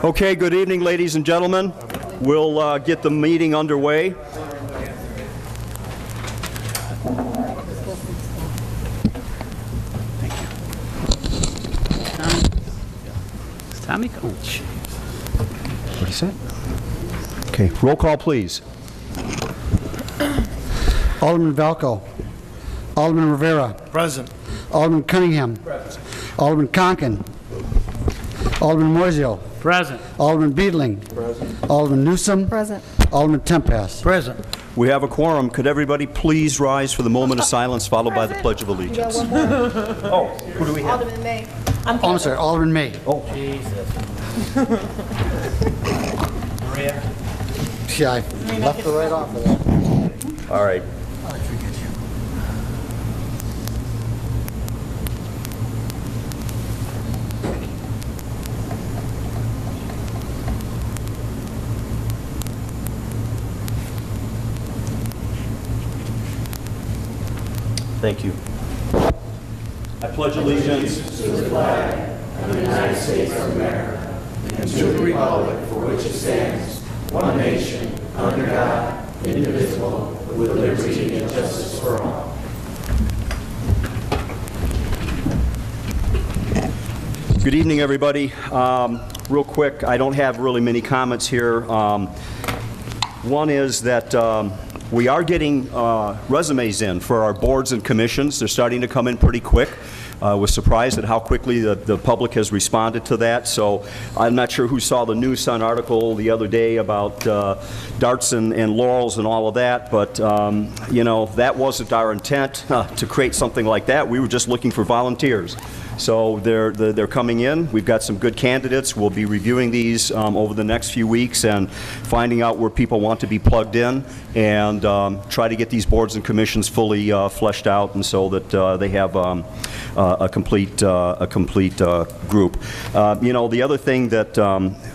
Okay, good evening, ladies and gentlemen. We'll get the meeting underway. Thank you. Tommy Coach. What do you say? Okay, roll call, please. Alderman Valco. Alderman Rivera. Present. Alderman Cunningham. Present. Alderman Conkin. Alderman Moiseo. Present. Alderman Beedling. Present. Alderman Newsom. Present. Alderman Tempest. Present. We have a quorum. Could everybody please rise for the moment of silence followed by the Pledge of Allegiance? Oh, who do we have? Alderman May. I'm sorry, Alderman May. Oh, Jesus. Maria. Yeah, I left her right off of that. all right. Thank you. I pledge allegiance to the flag of the United States of America and to the republic for which it stands, one nation, under God, indivisible, with liberty and justice for all. Good evening, everybody. Real quick, I don't have really many comments here. One is that we are getting resumes in for our boards and commissions. They're starting to come in pretty quick. I was surprised at how quickly the public has responded to that. So I'm not sure who saw the News Sun article the other day about darts and laurels and all of that, but you know, that wasn't our intent to create something like that. We were just looking for volunteers. So they're coming in. We've got some good candidates. We'll be reviewing these over the next few weeks and finding out where people want to be plugged in and try to get these boards and commissions fully fleshed out and so that they have a complete group. You know, the other thing that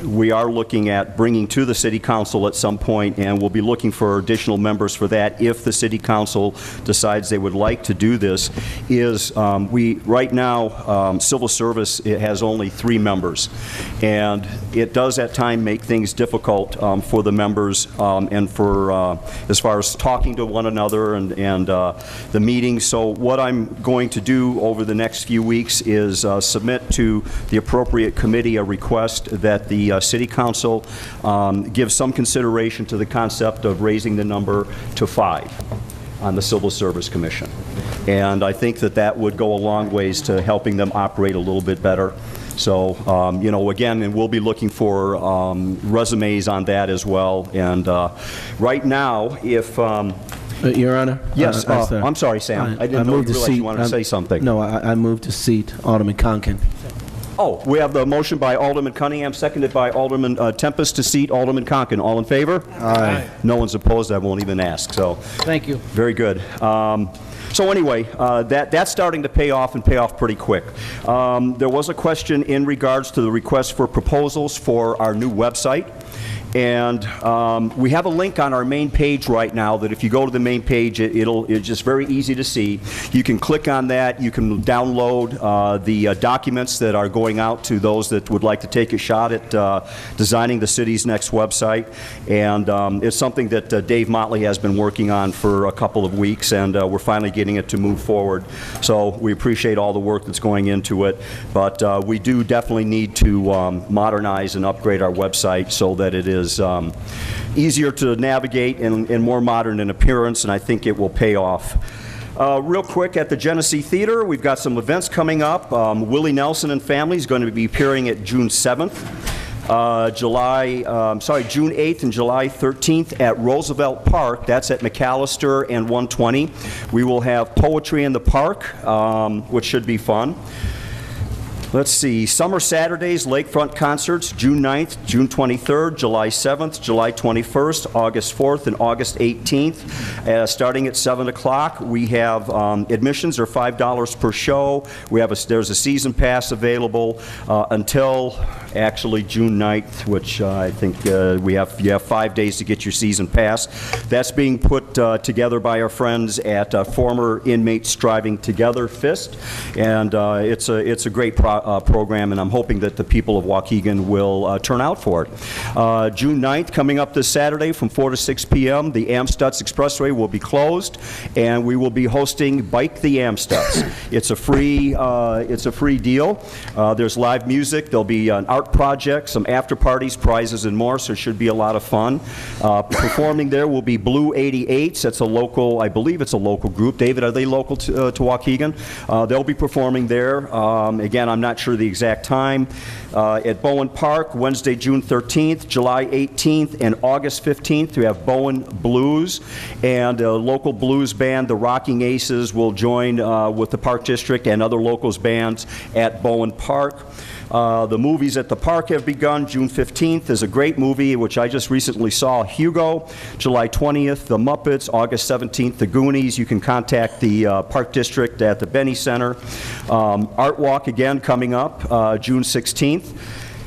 we are looking at bringing to the City Council at some point, and we'll be looking for additional members for that if the City Council decides they would like to do this, is right now Civil Service, it has only 3 members, and it does at times make things difficult for the members and for as far as talking to one another and the meetings. So what I'm going to do over the next few weeks is submit to the appropriate committee a request that the City Council give some consideration to the concept of raising the number to 5 on the Civil Service Commission. And I think that that would go a long ways to helping them operate a little bit better. So, you know, again, and we'll be looking for resumes on that as well. And right now, if... Your Honor? Yes, I'm sorry, Sam. I didn't know you realized you wanted to say something. No, I moved to seat Alderman Conkin. Oh, we have the motion by Alderman Cunningham, seconded by Alderman Tempest to seat Alderman Conkin. All in favor? Aye. No one's opposed. I won't even ask. So, Thank you. very good. So anyway, that's starting to pay off and pay off pretty quick. There was a question in regards to the request for proposals for our new website. And we have a link on our main page right now that if you go to the main page, it's just very easy to see. You can click on that. You can download the documents that are going out to those that would like to take a shot at designing the city's next website. And it's something that Dave Motley has been working on for a couple of weeks, and we're finally getting it to move forward. So we appreciate all the work that's going into it. But we do definitely need to modernize and upgrade our website so that it is easier to navigate and more modern in appearance, and I think it will pay off. Real quick, at the Genesee Theater, we've got some events coming up. Willie Nelson and Family is going to be appearing at June 7th. June 8th and July 13th at Roosevelt Park. That's at McAllister and 120. We will have Poetry in the Park, which should be fun. Let's see, Summer Saturdays, Lakefront Concerts, June 9th, June 23rd, July 7th, July 21st, August 4th, and August 18th, starting at 7 o'clock. We have admissions are $5 per show. There's a season pass available until actually June 9th, which I think you have 5 days to get your season pass. That's being put together by our friends at Former Inmates Striving Together, FIST, and it's a great program, and I'm hoping that the people of Waukegan will turn out for it. June 9th, coming up this Saturday from 4 to 6 p.m., the Amstutz Expressway will be closed, and we will be hosting Bike the Amstutz. It's a free deal. There's live music. There'll be an art project, some after parties, prizes, and more, so it should be a lot of fun. Performing there will be Blue 88s. That's a local, I believe it's a local group. David, are they local to Waukegan? They'll be performing there. Again, I'm not sure the exact time. At Bowen Park, Wednesday, June 13th, July 18th, and August 15th, we have Bowen Blues, and a local blues band, the Rocking Aces, will join with the Park District and other locals bands at Bowen Park. The movies at the park have begun. June 15th is a great movie, which I just recently saw, Hugo. July 20th, The Muppets. August 17th, The Goonies. You can contact the Park District at the Benny Center. Art Walk, again, coming up, June 16th.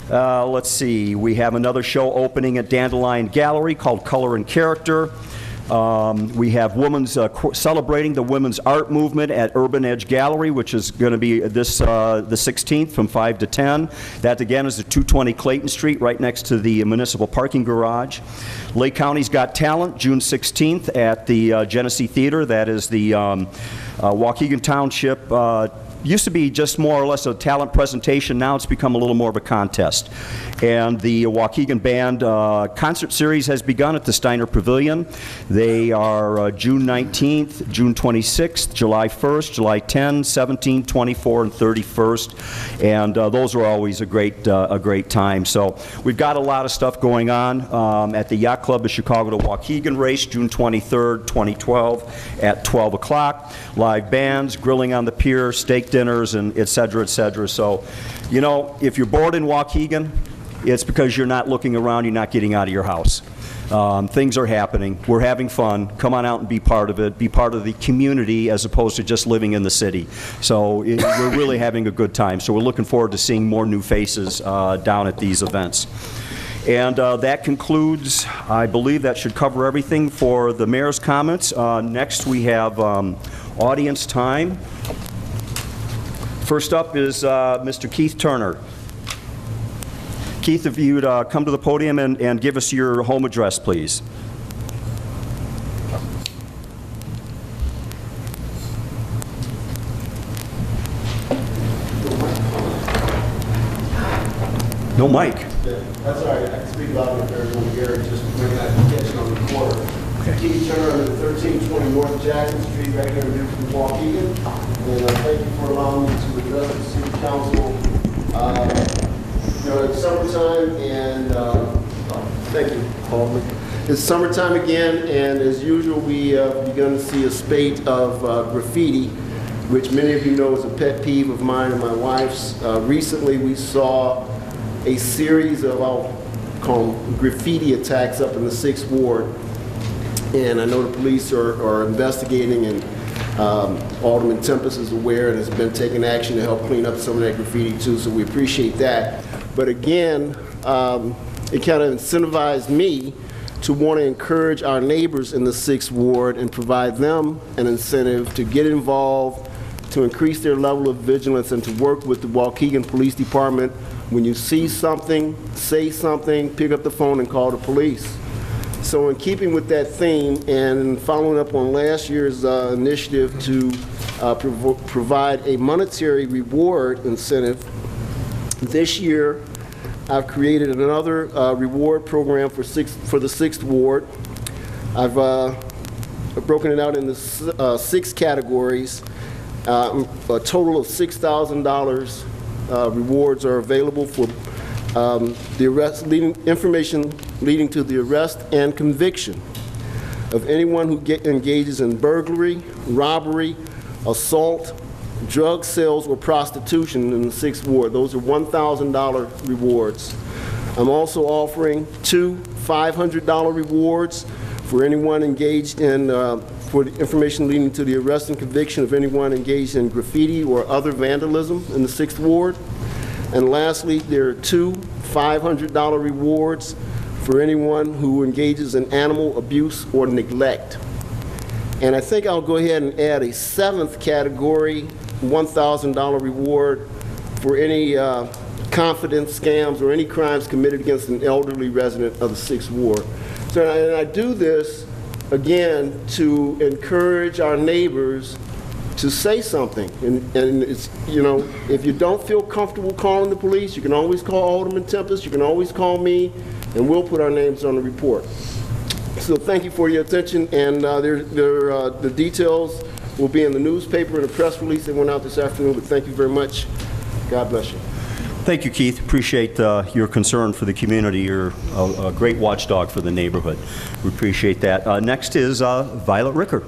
Let's see, we have another show opening at Dandelion Gallery called Color and Character. We have celebrating the women's art movement at Urban Edge Gallery, which is going to be the 16th from 5 to 10. That, again, is at 220 Clayton Street, right next to the municipal parking garage. Lake County's Got Talent, June 16th at the Genesee Theater. That is the Waukegan Township. Used to be just more or less a talent presentation. Now it's become a little more of a contest. And the Waukegan Band concert series has begun at the Steiner Pavilion. They are June 19th, June 26th, July 1st, July 10, 17, 24, and 31st. And those are always a great time. So we've got a lot of stuff going on at the Yacht Club of Chicago to Waukegan race, June 23rd, 2012 at 12 o'clock. Live bands, grilling on the pier, steak dinners, and et cetera, et cetera. So, you know, if you're bored in Waukegan, it's because you're not looking around, you're not getting out of your house. Things are happening. We're having fun. Come on out and be part of it. Be part of the community as opposed to just living in the city. So we're really having a good time. So we're looking forward to seeing more new faces down at these events. And that concludes, I believe that should cover everything for the mayor's comments. Next we have audience time. First up is Mr. Keith Turner. Keith, if you'd come to the podium and give us your home address, please. No mic. That's all right. I can speak louder if everyone here, just to bring that attention on the recorder. Okay. Keith Turner, 1320 North Jackson Street, right here in Waukegan. And thank you for allowing me to address the City Council. You know, it's summertime, and thank you, Paul. It's summertime again, and as usual, we have begun to see a spate of graffiti, which many of you know is a pet peeve of mine and my wife's. Recently, we saw a series of, I'll call them graffiti attacks up in the 6th Ward. And I know the police are investigating, and Alderman Tempest is aware and has been taking action to help clean up some of that graffiti too, so we appreciate that. But again, it kind of incentivized me to want to encourage our neighbors in the 6th Ward and provide them an incentive to get involved, to increase their level of vigilance, and to work with the Waukegan Police Department. When you see something, say something, pick up the phone and call the police. So in keeping with that theme and following up on last year's initiative to provide a monetary reward incentive, this year I've created another reward program for the 6th Ward. I've broken it out into 6 categories. A total of $6,000 rewards are available for the arrest, information leading to the arrest and conviction of anyone who engages in burglary, robbery, assault, drug sales, or prostitution in the 6th Ward. Those are $1,000 rewards. I'm also offering 2 $500 rewards for anyone engaged in, for the information leading to the arrest and conviction of anyone engaged in graffiti or other vandalism in the 6th Ward. And lastly, there are 2 $500 rewards for anyone who engages in animal abuse or neglect. And I think I'll go ahead and add a 7th category, $1,000 reward for any confidence scams or any crimes committed against an elderly resident of the 6th Ward. So, and I do this, again, to encourage our neighbors to say something. And it's, you know, if you don't feel comfortable calling the police, you can always call Alderman Tempest, you can always call me, and we'll put our names on the report. So thank you for your attention, and the details will be in the newspaper and a press release that went out this afternoon, but thank you very much. God bless you. Thank you, Keith. Appreciate your concern for the community. You're a great watchdog for the neighborhood. We appreciate that. Next is Violet Ricker.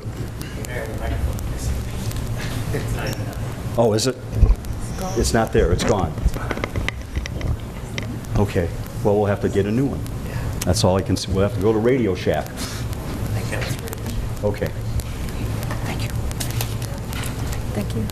Oh, is it? It's not there. It's gone. Okay. Well, we'll have to get a new one. That's all I can see. We'll have to go to Radio Shack. Okay. Thank you. Thank you.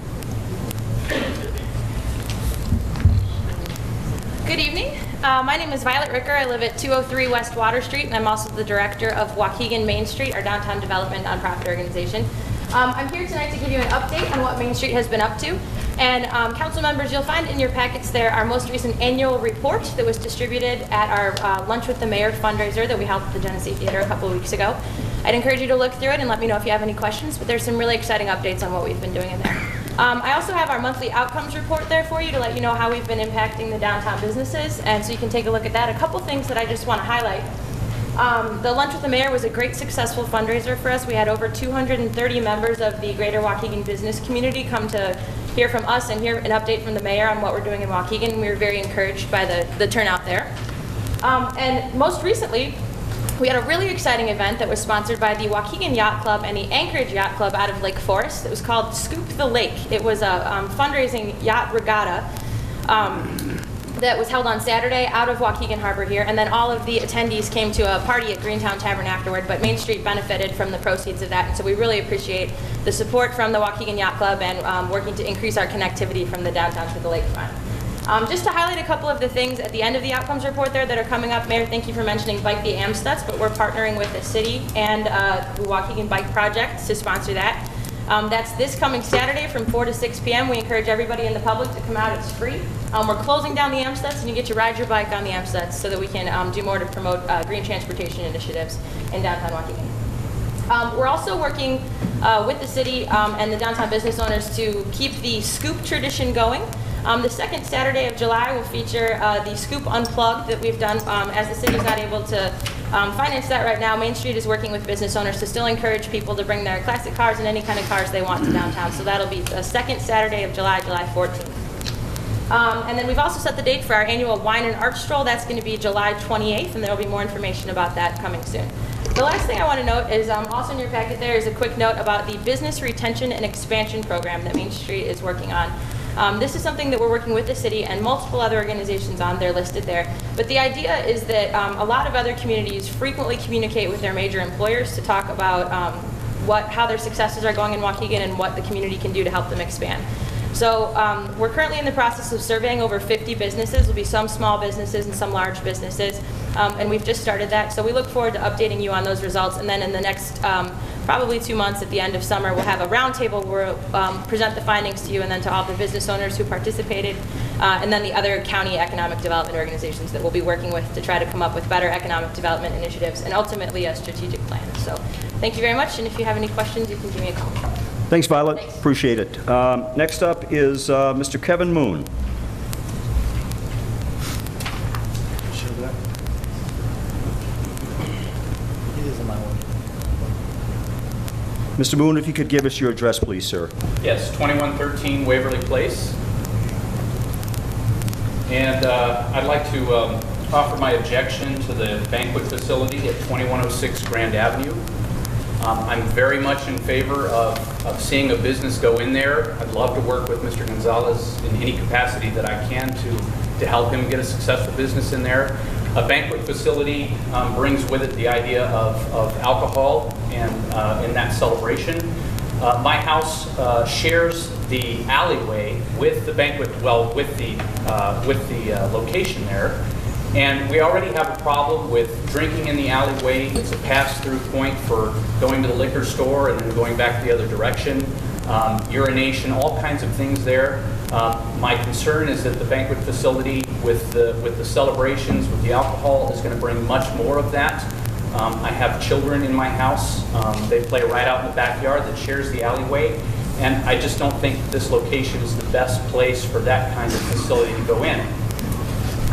Good evening. My name is Violet Ricker. I live at 203 West Water Street, and I'm also the director of Waukegan Main Street, our downtown development nonprofit organization. I'm here tonight to give you an update on what Main Street has been up to. And council members, you'll find in your packets there our most recent annual report that was distributed at our Lunch with the Mayor fundraiser that we held at the Genesee Theater a couple of weeks ago. I'd encourage you to look through it and let me know if you have any questions, but there's some really exciting updates on what we've been doing in there. I also have our monthly outcomes report there for you to let you know how we've been impacting the downtown businesses, and so you can take a look at that. A couple things that I just want to highlight. The Lunch with the Mayor was a great successful fundraiser for us. We had over 230 members of the greater Waukegan business community come to hear from us and hear an update from the mayor on what we're doing in Waukegan. We were very encouraged by the turnout there. And most recently, we had a really exciting event that was sponsored by the Waukegan Yacht Club and the Anchorage Yacht Club out of Lake Forest. It was called Scoop the Lake. It was a fundraising yacht regatta that was held on Saturday out of Waukegan Harbor here, and then all of the attendees came to a party at Greentown Tavern afterward, but Main Street benefited from the proceeds of that, and so we really appreciate the support from the Waukegan Yacht Club and working to increase our connectivity from the downtown to the lakefront. Just to highlight a couple of the things at the end of the outcomes report there that are coming up, Mayor, thank you for mentioning Bike the Amstutz, but we're partnering with the city and the Waukegan Bike Project to sponsor that. That's this coming Saturday from 4 to 6 p.m. We encourage everybody in the public to come out. It's free. We're closing down the Amstutz, and you get to ride your bike on the Amstutz so that we can do more to promote green transportation initiatives in downtown Waukegan. We're also working with the city and the downtown business owners to keep the Scoop tradition going. The second Saturday of July will feature the Scoop Unplugged that we've done. As the city's not able to finance that right now, Main Street is working with business owners to still encourage people to bring their classic cars and any kind of cars they want to downtown. So that'll be the second Saturday of July, July 14th. And then we've also set the date for our annual Wine and Art Stroll. That's going to be July 28th, and there will be more information about that coming soon. The last thing I want to note is also in your packet there is a quick note about the Business Retention and Expansion Program that Main Street is working on. This is something that we're working with the city and multiple other organizations on. They're listed there. But the idea is that a lot of other communities frequently communicate with their major employers to talk about how their successes are going in Waukegan and what the community can do to help them expand. So we're currently in the process of surveying over 50 businesses. There'll be some small businesses and some large businesses, and we've just started that. So we look forward to updating you on those results, and then in the next probably 2 months at the end of summer, we'll have a roundtable where we'll present the findings to you and then to all the business owners who participated, and then the other county economic development organizations that we'll be working with to try to come up with better economic development initiatives and ultimately a strategic plan. So thank you very much, and if you have any questions, you can give me a call. Thanks, Violet. Thanks. Appreciate it. Next up is Mr. Kevin Moon. Mr. Moon, if you could give us your address, please, sir. Yes, 2113 Waverly Place. And I'd like to offer my objection to the banquet facility at 2106 Grand Avenue. I'm very much in favor of seeing a business go in there. I'd love to work with Mr. Gonzalez in any capacity that I can to help him get a successful business in there. A banquet facility brings with it the idea of alcohol and in that celebration. My house shares the alleyway with the banquet, well, with the location there. And we already have a problem with drinking in the alleyway. It's a pass-through point for going to the liquor store and then going back the other direction. Urination, all kinds of things there. My concern is that the banquet facility with the celebrations, with the alcohol, is going to bring much more of that. I have children in my house. They play right out in the backyard that shares the alleyway. And I just don't think this location is the best place for that kind of facility to go in.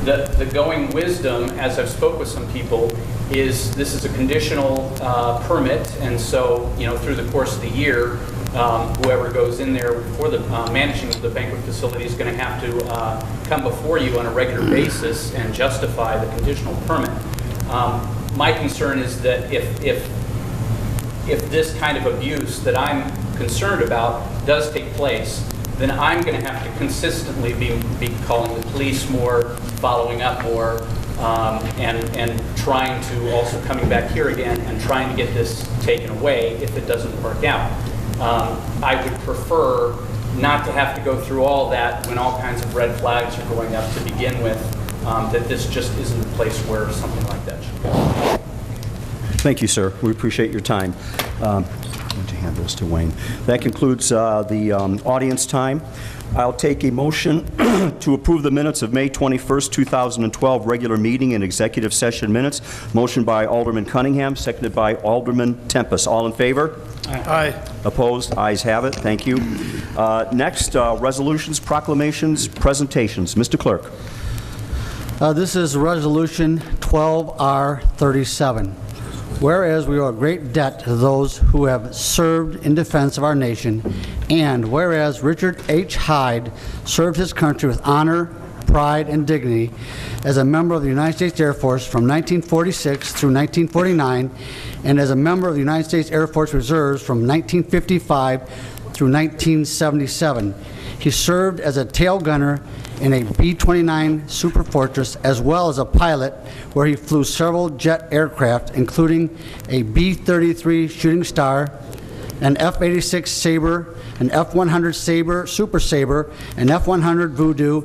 The going wisdom, as I've spoke with some people, is this is a conditional permit, and so, you know, through the course of the year, whoever goes in there for the managing of the banquet facility is going to have to come before you on a regular basis and justify the conditional permit. My concern is that if this kind of abuse that I'm concerned about does take place, then I'm going to have to consistently be calling the police more, following up more, and trying to also coming back here again and trying to get this taken away if it doesn't work out. I would prefer not to have to go through all that when all kinds of red flags are going up to begin with, that this just isn't the place where something like that should go. Thank you, sir. We appreciate your time. I'm going to hand this to Wayne. That concludes the audience time. I'll take a motion to approve the minutes of May 21st, 2012 regular meeting and executive session minutes. Motion by Alderman Cunningham, seconded by Alderman Tempest. All in favor? Aye. Opposed? Ayes have it. Thank you. Next, resolutions, proclamations, presentations. Mr. Clerk. This is Resolution 12R37. Whereas we owe a great debt to those who have served in defense of our nation, and whereas Richard H. Hyde served his country with honor, pride, and dignity as a member of the United States Air Force from 1946 through 1949, and as a member of the United States Air Force Reserves from 1955 through 1977. He served as a tail gunner in a B-29 Super Fortress, as well as a pilot where he flew several jet aircraft, including a B-33 Shooting Star, an F-86 Sabre, an F-100 Sabre, Super Sabre, an F-100 Voodoo,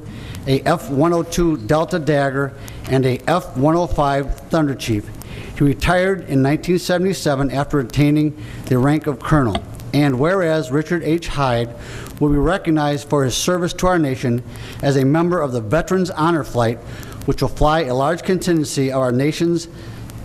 a F-102 Delta Dagger, and a F-105 Thunder Chief. He retired in 1977 after attaining the rank of colonel. And whereas Richard H. Hyde will be recognized for his service to our nation as a member of the Veterans Honor Flight, which will fly a large contingency of our nation's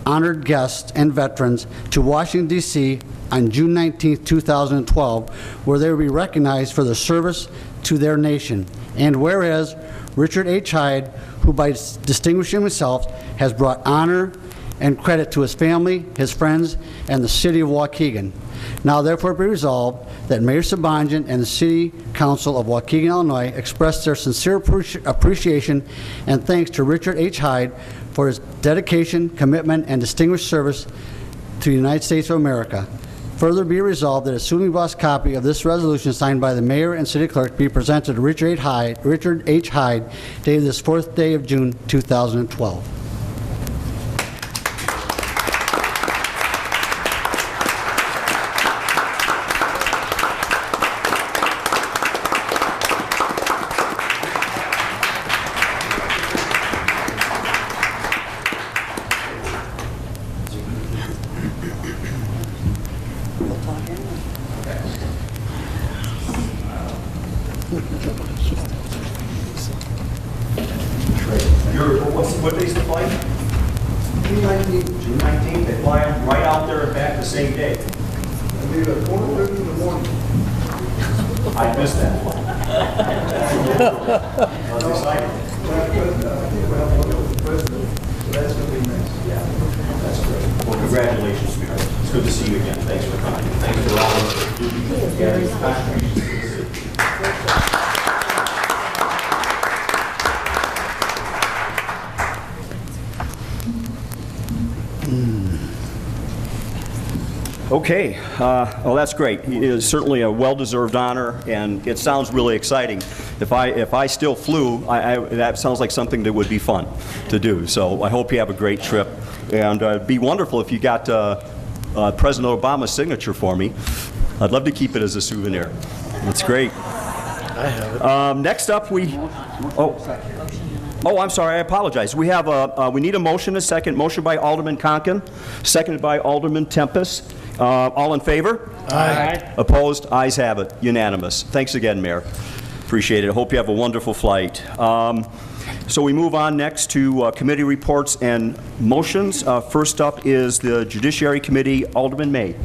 honored guests and veterans to Washington, D.C. on June 19, 2012, where they will be recognized for their service to their nation. And whereas Richard H. Hyde, who by distinguishing himself has brought honor and credit to his family, his friends, and the city of Waukegan. Now therefore be resolved that Mayor Sabanjan and the City Council of Waukegan, Illinois express their sincere appreciation and thanks to Richard H. Hyde for his dedication, commitment, and distinguished service to the United States of America. Further be resolved that a soon-to-be-boss copy of this resolution signed by the Mayor and City Clerk be presented to Richard H. Hyde, dated this 4th day of June, 2012. What day's the flight? June 19th. June 19th. They fly them right out there and back the same day. I leave at 4:30 in the morning. I missed that flight. I was excited. I think we'll have one with the president, so that's going to be nice. Yeah, that's great. Well, congratulations, Mayor. It's good to see you again. Thanks for coming. Thanks for all the contributions to the city. Okay, well, that's great. It is certainly a well-deserved honor, and it sounds really exciting. If I still flew, that sounds like something that would be fun to do. So I hope you have a great trip, and it'd be wonderful if you got President Obama's signature for me. I'd love to keep it as a souvenir. It's great. Next up, I'm sorry, I apologize. We have we need a motion, a second. Motion by Alderman Conken, seconded by Alderman Tempest. All in favor? Aye. Opposed? Ayes have it. Unanimous. Thanks again, Mayor. Appreciate it. Hope you have a wonderful flight. So we move on next to committee reports and motions. First up is the Judiciary Committee. Alderman May.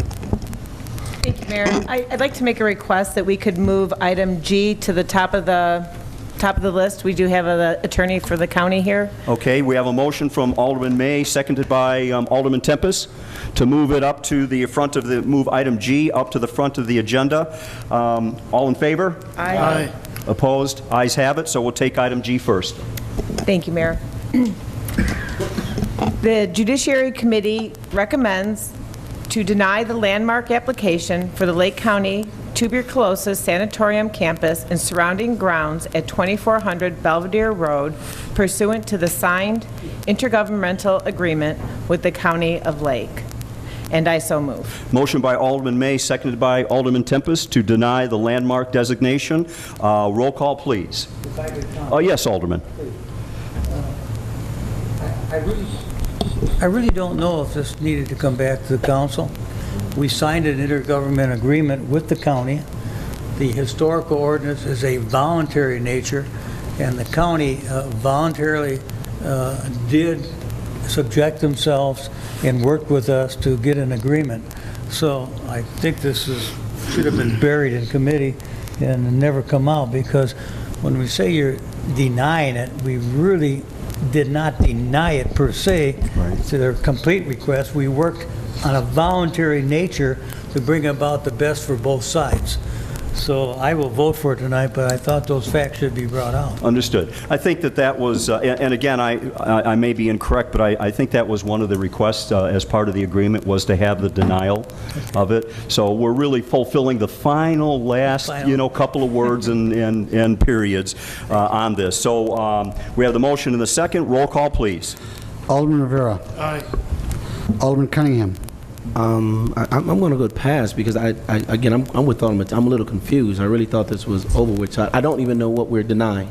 Thank you, Mayor. I'd like to make a request that we could move item G to the top of the list. We do have an attorney for the county here. Okay, we have a motion from Alderman May, seconded by Alderman Tempest, to move it up to the front of move item G up to the front of the agenda. All in favor? Aye. Opposed? Ayes have it. So we'll take item G first. Thank you, Mayor. The Judiciary Committee recommends to deny the landmark application for the Lake County Tuberculosis Sanatorium campus and surrounding grounds at 2400 Belvedere Road pursuant to the signed intergovernmental agreement with the County of Lake. And I so move. Motion by Alderman May, seconded by Alderman Tempest, to deny the landmark designation. Roll call, please. Yes, Alderman. I really don't know if this needed to come back to the council. We signed an intergovernmental agreement with the county. The historical ordinance is a voluntary nature, and the county voluntarily did subject themselves and worked with us to get an agreement. So I think this should have been buried in committee and never come out, because when we say you're denying it, we really did not deny it per se. Right. To their complete request. We worked on a voluntary nature to bring about the best for both sides. So I will vote for it tonight, but I thought those facts should be brought out. Understood. I think that was, and again, I may be incorrect, but I think that was one of the requests as part of the agreement, was to have the denial of it. So we're really fulfilling the last, couple of words and periods on this. So we have the motion in the second. Roll call, please. Alderman Rivera. Aye. Alderman Cunningham. I'm going to go past because I'm with Alderman. I'm a little confused. I really thought this was over with. I don't even know what we're denying.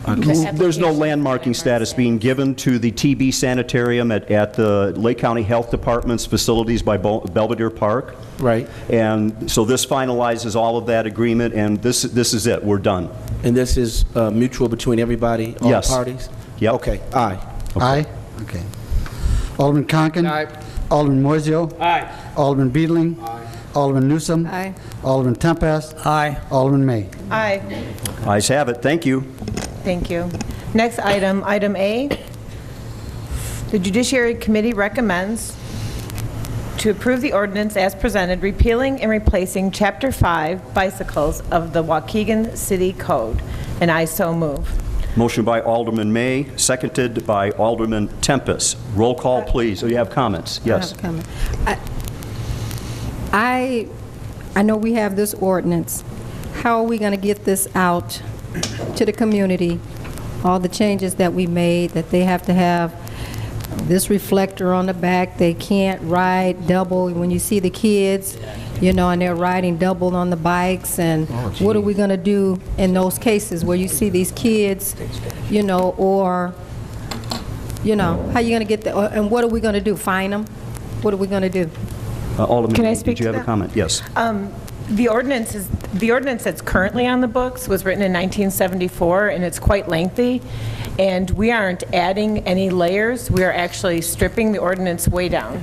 There's no landmarking status being given to the TB Sanitarium at the Lake County Health Department's facilities by Belvedere Park. Right. And so this finalizes all of that agreement, and this is it. We're done. And this is mutual between everybody, all Yes. parties? Yep. Okay. Aye. Okay. Aye. Okay. Alderman Conken. Aye. Alderman Moiseo. Aye. Alderman Beedling. Aye. Alderman Newsom. Aye. Alderman Tempest. Aye. Alderman May. Aye. Ayes have it. Thank you. Thank you. Next item, item A. The Judiciary Committee recommends to approve the ordinance as presented, repealing and replacing Chapter 5 bicycles of the Waukegan City Code. And I so move. Motion by Alderman May, seconded by Alderman Tempest. Roll call, please. Oh, you have comments? Yes. I have a comment. I know we have this ordinance. How are we going to get this out to the community? All the changes that we made, that they have to have this reflector on the back. They can't ride double. When you see the kids, and they're riding double on the bikes, and what are we going to do in those cases where you see these kids, or, how you going to get that, and what are we going to do, fine them? What are we going to do? Alderman, Can I speak did you to have a that? comment? Yes. The ordinance that's currently on the books was written in 1974, and it's quite lengthy, and we aren't adding any layers. We are actually stripping the ordinance way down.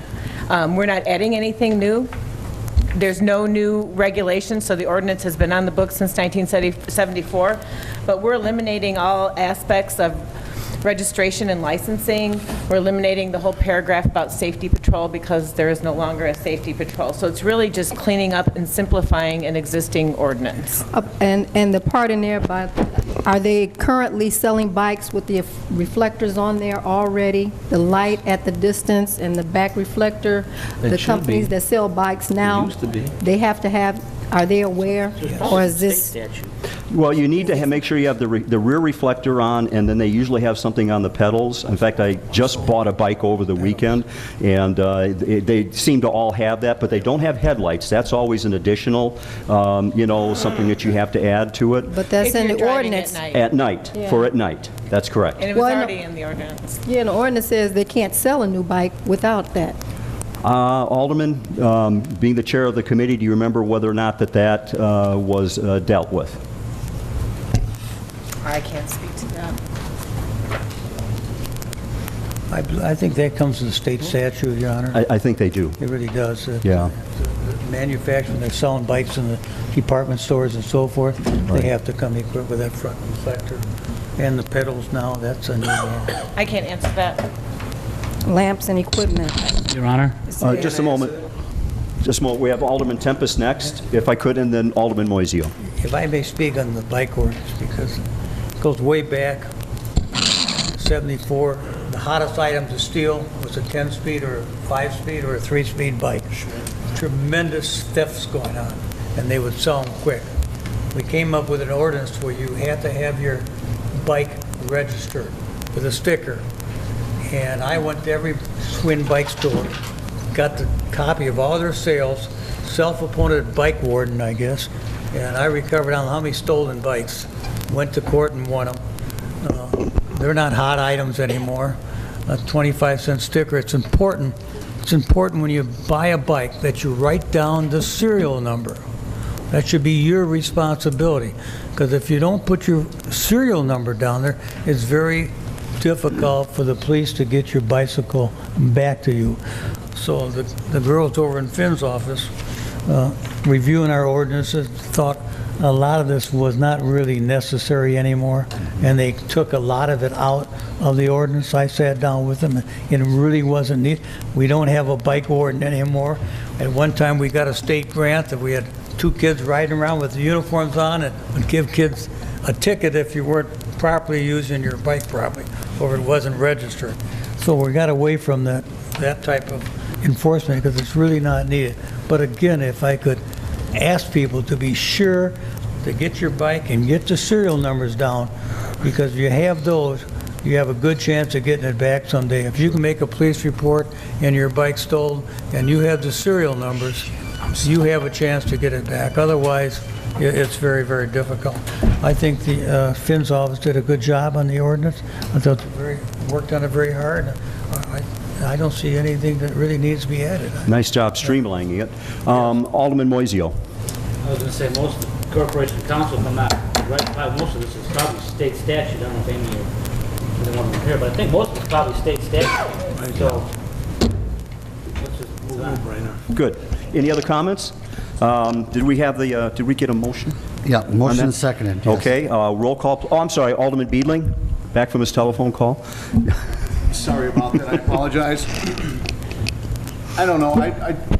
We're not adding anything new. There's no new regulations, so the ordinance has been on the books since 1974, but we're eliminating all aspects of registration and licensing. We're eliminating the whole paragraph about safety patrol because there is no longer a safety patrol. So it's really just cleaning up and simplifying an existing ordinance. And the part in there about, are they currently selling bikes with the reflectors on there already? The light at the distance and the back reflector? It The should companies be. that sell bikes now? It used to be. They have to have, are they aware? Or is this? Well, you need to make sure you have the rear reflector on, and then they usually have something on the pedals. In fact, I just bought a bike over the weekend, and they seem to all have that, but they don't have headlights. That's always an additional, something that you have to add to it. But that's If in you're the driving ordinance. at night. For at night. That's correct. And it was Well, no. already in the ordinance. Yeah, and the ordinance says they can't sell a new bike without that. Alderman, being the chair of the committee, do you remember whether or not that was dealt with? I can't speak to that. I think that comes to the state statute, Your Honor. I think they do. It really does. Yeah. The manufacturing, they're selling bikes in the department stores and so forth, Right. they have to come equipped with that front reflector. And the pedals now, that's a new law. I can't answer that. Lamps and equipment. Your Honor? Just a moment. Just a moment. We have Alderman Tempest next, if I could, and then Alderman Moiseo. If I may speak on the bike ordinance, because it goes way back, 74, the hottest item to steal was a 10-speed or a 5-speed or a 3-speed bike. Tremendous thefts going on, and they would sell them quick. We came up with an ordinance where you had to have your bike registered with a sticker. And I went to every Swin bike store, got the copy of all their sales, self-appointed bike warden, I guess, and I recovered on how many stolen bikes. Went to court and won them. They're not hot items anymore. A 25-cent sticker. It's important. It's important when you buy a bike that you write down the serial number. That should be your responsibility. Because if you don't put your serial number down there, it's very difficult for the police to get your bicycle back to you. So the girls over in Finn's office, reviewing our ordinances, thought a lot of this was not really necessary anymore, and they took a lot of it out of the ordinance. I sat down with them, and it really wasn't needed. We don't have a bike warden anymore. At one time, we got a state grant that we had 2 kids riding around with the uniforms on and would give kids a ticket if you weren't properly using your bike properly, or it wasn't registered. So we got away from that type of enforcement because it's really not needed. But again, if I could ask people to be sure to get your bike and get the serial numbers down, because if you have those, you have a good chance of getting it back someday. If you can make a police report and your bike's stolen and you have the serial numbers, you have a chance to get it back. Otherwise, it's very, very difficult. I think the Finn's office did a good job on the ordinance. I thought they worked on it very hard. I don't see anything that really needs to be added. Nice job streamlining it. Alderman Moiseo. I was going to say, most of the corporation council come out, right, most of this is probably state statute. I don't know if Amy or anyone will hear, but I think most of it's probably state statute. So, let's just move on. Good. Any other comments? Did we get a motion? Yeah, motion that? is seconded. Yes. Okay, roll call. Oh, I'm sorry, Alderman Beedling, back from his telephone call. Sorry about that, I apologize. I don't know,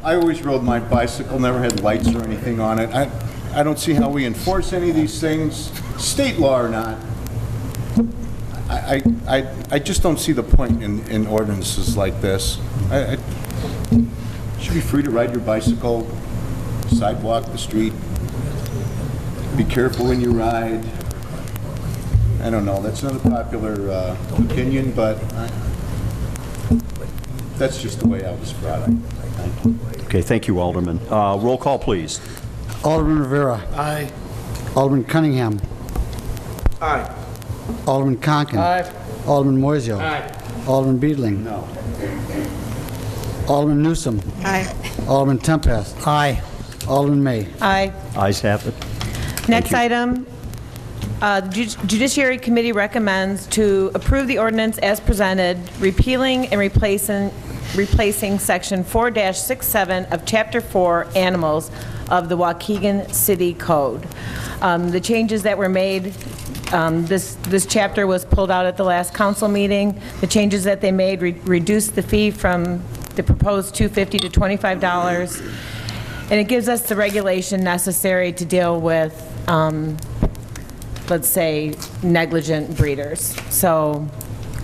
I always rode my bicycle, never had lights or anything on it. I don't see how we enforce any of these things, state law or not. I just don't see the point in ordinances like this. You should be free to ride your bicycle, sidewalk, the street. Be careful when you ride. I don't know, that's not a popular opinion, but that's just the way I was brought up. Thank you. Okay, thank you, Alderman. Roll call, please. Alderman Rivera. Aye. Alderman Cunningham. Aye. Alderman Conken. Aye. Alderman Moiseo. Aye. Alderman Beedling. No. Alderman Newsom. Aye. Alderman Tempest. Aye. Alderman May. Aye. Ayes have it. Next item, Judiciary Committee recommends to approve the ordinance as presented, repealing and replacing Section 4-67 of Chapter 4, Animals of the Waukegan City Code. The changes that were made, this chapter was pulled out at the last council meeting. The changes that they made reduced the fee from the proposed $250 to $25, and it gives us the regulation necessary to deal with let's say, negligent breeders. So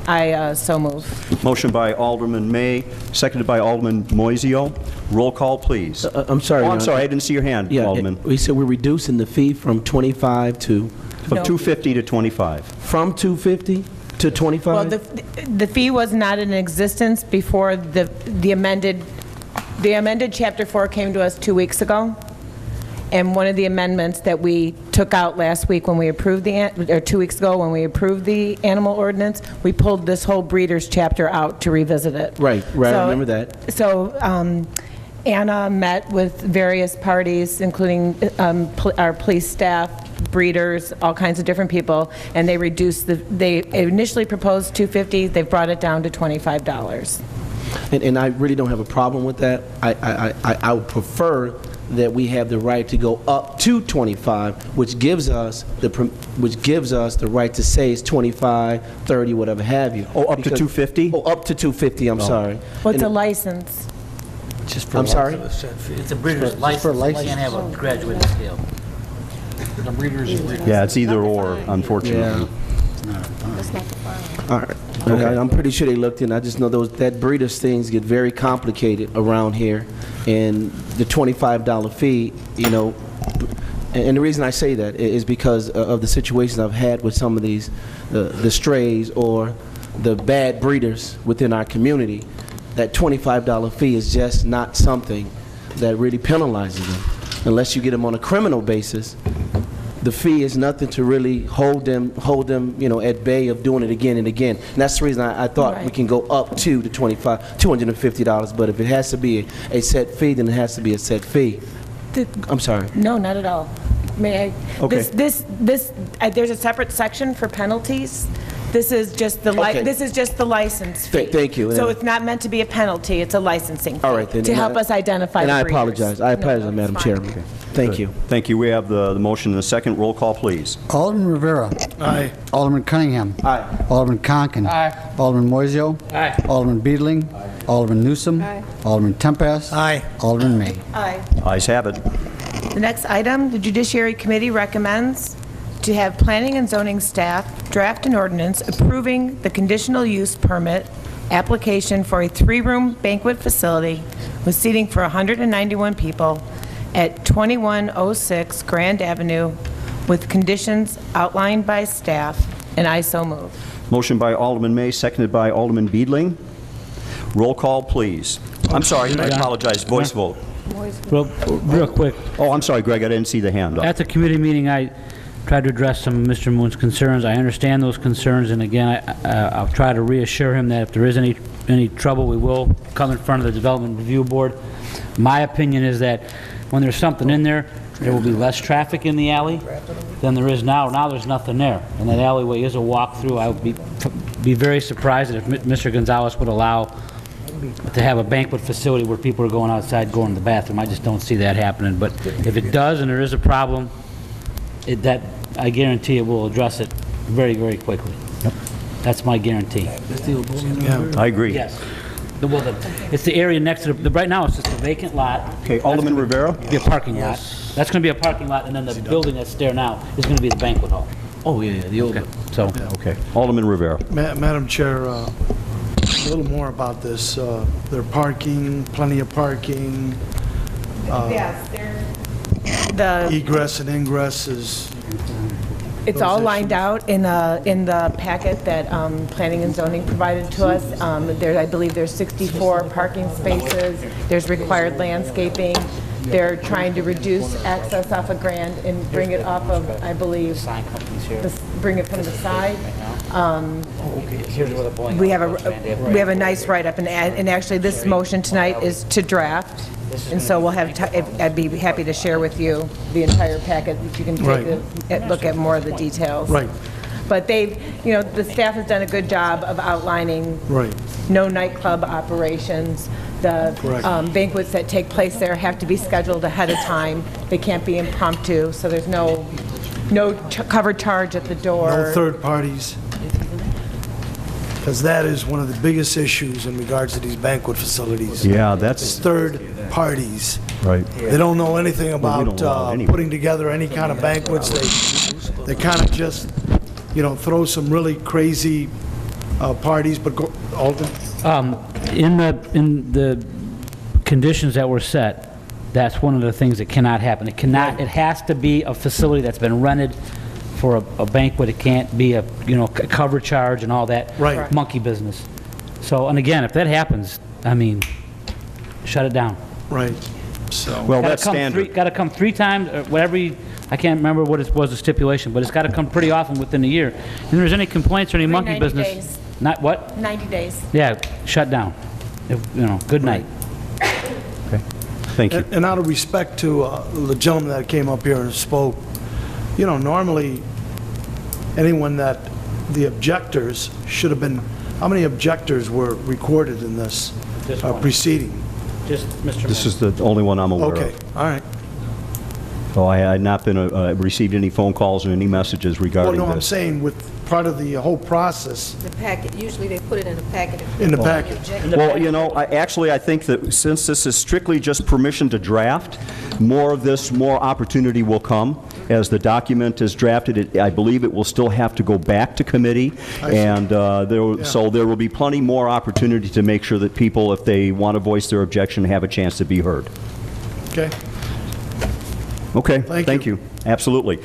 I so move. Motion by Alderman May, seconded by Alderman Moiseo. Roll call, please. I'm sorry. Oh, I'm sorry, I didn't see your hand, Yeah, Alderman. we said we're reducing the fee from 25 to, From 250 to 25. from 250 to 25? Well, the fee was not in existence before the amended Chapter 4 came to us 2 weeks ago. And one of the amendments that we took out last week when we approved or 2 weeks ago when we approved the animal ordinance, we pulled this whole breeders chapter out to revisit it. Right, I So- remember that. So Anna met with various parties, including our police staff, breeders, all kinds of different people, and they reduced they initially proposed $250, they've brought it down to $25. And I really don't have a problem with that. I would prefer that we have the right to go up to 25, which gives us the right to say it's 25, 30, whatever have you. Oh, up to 250? Oh, up to 250, I'm sorry. What's a And- license? I'm sorry? It's a breeder's license. You can't have a graduated scale. Yeah, it's either or, unfortunately. All right. I'm pretty sure they looked in. I just know that breeders things get very complicated around here, and the $25 fee, and the reason I say that is because of the situations I've had with some of these, the strays or the bad breeders within our community. That $25 fee is just not something that really penalizes them, unless you get them on a criminal basis. The fee is nothing to really hold them, at bay of doing it again and again. And that's the reason I thought we can go up to the $250, but if it has to be a set fee, then it has to be a set fee. I'm sorry. No, not at all. May I? Okay. There's a separate section for penalties. This is just the Okay. this is just the license fee. Thank you. So it's not meant to be a penalty, it's a licensing fee. All right, then. To help us identify And the I breeders. apologize. I apologize, Madam Chairman. Thank you. Thank you. We have the motion and the second. Roll call, please. Alderman Rivera. Aye. Alderman Cunningham. Aye. Alderman Conken. Aye. Alderman Moiseo. Aye. Alderman Beedling. Alderman Newsom. Alderman Tempest. Aye. Alderman May. Aye. Ayes have it. The next item, the Judiciary Committee recommends to have Planning and Zoning staff draft an ordinance approving the conditional use permit application for a 3-room banquet facility with seating for 191 people at 2106 Grand Avenue with conditions outlined by staff, and I so move. Motion by Alderman May, seconded by Alderman Beedling. Roll call, please. I'm sorry, I apologize. Voice vote. Real quick, Oh, I'm sorry, Greg, I didn't see the hand up. at the committee meeting, I tried to address some of Mr. Moon's concerns. I understand those concerns, and again, I'll try to reassure him that if there is any trouble, we will come in front of the Development Review Board. My opinion is that when there's something in there, there will be less traffic in the alley than there is now. Now there's nothing there, and that alleyway is a walk-through. I would be very surprised if Mr. Gonzalez would allow to have a banquet facility where people are going outside, going to the bathroom. I just don't see that happening. But if it does and there is a problem, that I guarantee it will address it very, very quickly. That's my guarantee. I agree. Yes. It's the area next to right now it's just a vacant lot. Okay, Alderman Rivera? Be a parking lot. That's going to be a parking lot, and then the building that's there now is going to be the banquet hall. Oh, yeah, the old one. So, Okay. Alderman Rivera. Madam Chair, a little more about this. There parking, plenty of parking, Yes, the egress and ingress is, It's all lined out in the packet that Planning and Zoning provided to us. I believe there's 64 parking spaces, there's required landscaping. They're trying to reduce access off of Grand and bring it off of, I believe, sign companies here. bring it from the side. Here's where the bowling We have alley goes. we have a nice write-up, and actually, this motion tonight is to draft, and so we'll have, I'd be happy to share with you the entire packet, that you can take a look at more of the details. right, But the staff has done a good job of outlining right. no nightclub operations. The Correct. banquets that take place there have to be scheduled ahead of time. They can't be impromptu, so there's no covered charge at the door. No third parties. Because that is one of the biggest issues in regards to these banquet facilities. Yeah, Is that's third parties. right. They don't know anything we about don't allow it anyway. putting together any kind of banquets. They kind of just, throw some really crazy parties, but Alderman? In the conditions that were set, that's one of the things that cannot happen. It cannot, it has to be a facility that's been rented for a banquet. It can't be a, a cover charge and all that Right. monkey business. So, and again, if that happens, I mean, shut it down. Right. So, Well, that's standard. Got to come 3 times, or whatever, I can't remember what it was the stipulation, but it's got to come pretty often within a year. If there's any complaints or any monkey 90 business. days. Not what? 90 days. Yeah, shut down. Good night. Okay. Thank you. and out of respect to the gentleman that came up here and spoke, normally, anyone that the objectors should have been, how many objectors were recorded in this Just one. proceeding? Just, Mr. Mayor. This is the only one I'm aware Okay, of. all right. So I had not been, received any phone calls or any messages Well, regarding no, I'm this. saying with part of the whole process The packet, usually they put it in a packet. in the package. Well, I think that since this is strictly just permission to draft, more opportunity will come. As the document is drafted, I believe it will still have to go back to committee, and so there will be plenty more opportunity to make sure that people, if they want to voice their objection, have a chance to be heard. Okay. Okay, Thank thank you. Absolutely.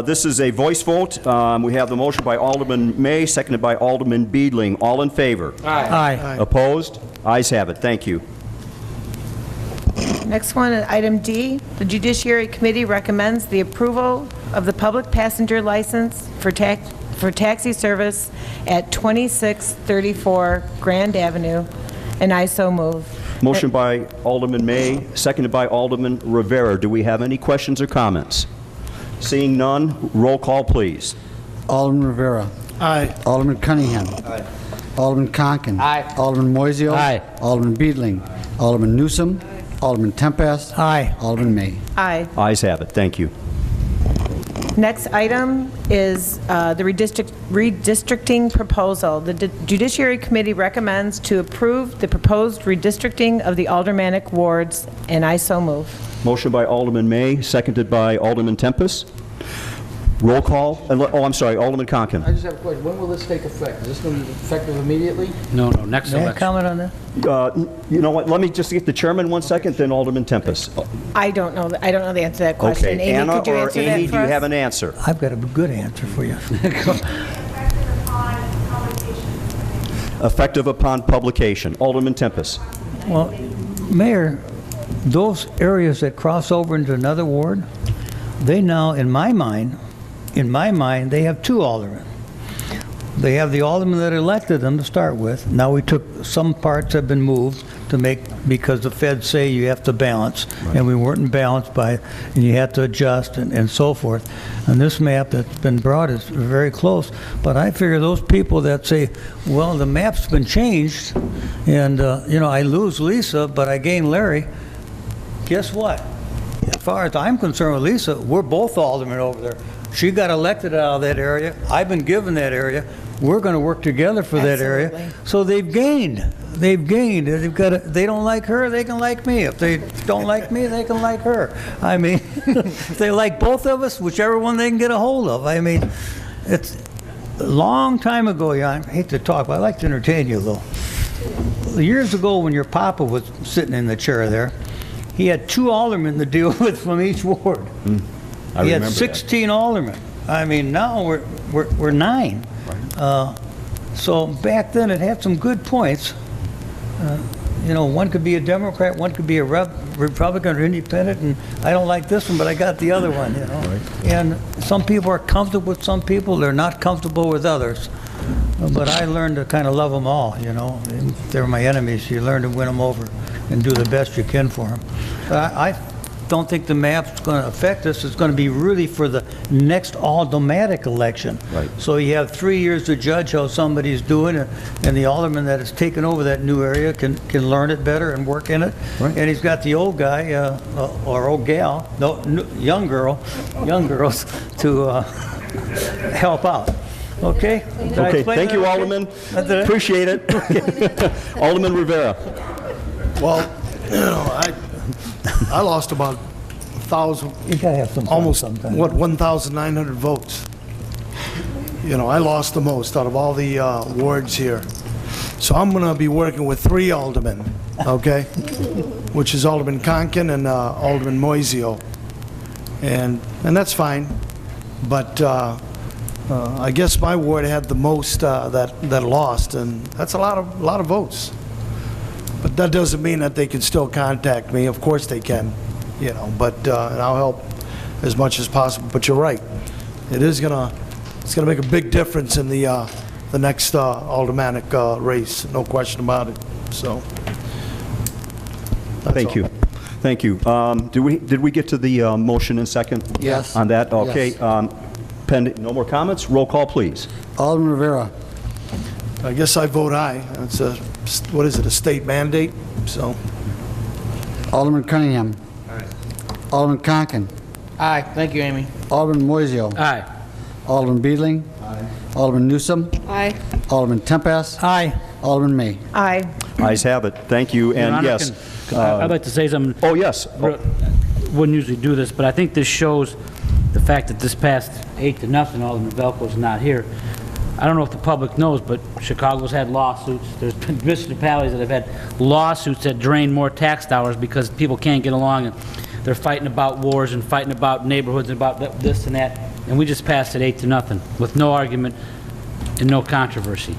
This is a voice vote. We have the motion by Alderman May, seconded by Alderman Beedling. All in favor? Aye. Opposed? Ayes have it. Thank you. Next one, item D, the Judiciary Committee recommends the approval of the public passenger license for taxi service at 2634 Grand Avenue, and I so move. Motion by Alderman May, seconded by Alderman Rivera. Do we have any questions or comments? Seeing none, roll call, please. Alderman Rivera. Aye. Alderman Cunningham. Aye. Alderman Conken. Aye. Alderman Moiseo. Aye. Alderman Beedling. Alderman Newsom. Alderman Tempest. Aye. Alderman May. Aye. Ayes have it. Thank you. Next item is the redistricting proposal. The Judiciary Committee recommends to approve the proposed redistricting of the aldermanic wards, and I so move. Motion by Alderman May, seconded by Alderman Tempest. Roll call. I'm sorry, Alderman Conken. I just have a question. When will this take effect? Is this going to be effective immediately? No, next May I election. comment on that? You know what? Let me just get the chairman 1 second, then Alderman Tempest. I don't know the answer to that question. Okay. Amy, Anna could you or answer that Amy, for do you us? have an answer? I've got a good answer for you. Effective upon publication. Alderman Tempest. Well, Mayor, those areas that cross over into another ward, they now, in my mind, they have 2 aldermen. They have the alderman that elected them to start with. Now we took, some parts have been moved to make, because the feds say you have to balance, and we weren't in balance and you have to adjust and so forth. And this map that's been brought is very close, but I figure those people that say, well, the map's been changed, and, I lose Lisa, but I gain Larry, guess what? As far as I'm concerned with Lisa, we're both aldermen over there. She got elected out of that area. I've been given that area. We're going to work together for that area. Absolutely. So they've gained. They've gained. They don't like her, they can like me. If they don't like me, they can like her. I mean, if they like both of us, whichever one they can get a hold of. I mean, it's a long time ago, I hate to talk, but I like to entertain you a little. Years ago, when your papa was sitting in the chair there, he had 2 aldermen to deal with from each ward. He had 16 aldermen. I mean, now we're 9. So back then, it had some good points. One could be a Democrat, one could be a Republican or independent, and I don't like this one, but I got the other one, And some people are comfortable with some people, they're not comfortable with others. But I learned to kind of love them all, If they're my enemies, you learn to win them over and do the best you can for them. I don't think the map's going to affect us. It's going to be really for the next aldermanic election. Right. So you have 3 years to judge how somebody's doing, and the alderman that has taken over that new area can learn it better and work in it. Right. And he's got the old guy, or old gal, young girls, to help out. Okay? Did I Okay, explain thank that you, okay? Alderman. That's it? Appreciate it. Alderman Rivera. Well, I lost about 1,000, You gotta have some fun almost, sometime. 1,900 votes. you know, I lost the most out of all the wards here. So I'm going to be working with 3 aldermen, okay? Which is Alderman Conkin and Alderman Moiseo. And that's fine. But I guess my ward had the most that lost, and that's a lot of votes. But that doesn't mean that they can still contact me. Of course they can, you know, but and I'll help as much as possible. But you're right. It's gonna make a big difference in the next aldermanic race, no question about it. So. Thank you. Thank you. Did we get to the motion and second? Yes. On that? Okay. Yes. Pending, no more comments? Roll call, please. Alderman Rivera. I guess I vote aye. It's what is it, a state mandate? So. Alderman Cunningham. Aye. Alderman Conkin. Aye. Thank you, Amy. Alderman Moiseo. Aye. Alderman Beedling. Aye. Alderman Newsom. Aye. Alderman Tempest. Aye. Alderman May. Aye. Ayes have it. Thank you. Your And Honor, yes. I'd like to say something. Oh, yes. Wouldn't usually do this, but I think this shows the fact that this passed 8-0, Alderman Velko's not here. I don't know if the public knows, but Chicago's had lawsuits. There's been municipalities that have had lawsuits that drain more tax dollars because people can't get along, and they're fighting about wars and fighting about neighborhoods and about this and that, and we just passed it 8-0 with no argument and no controversy.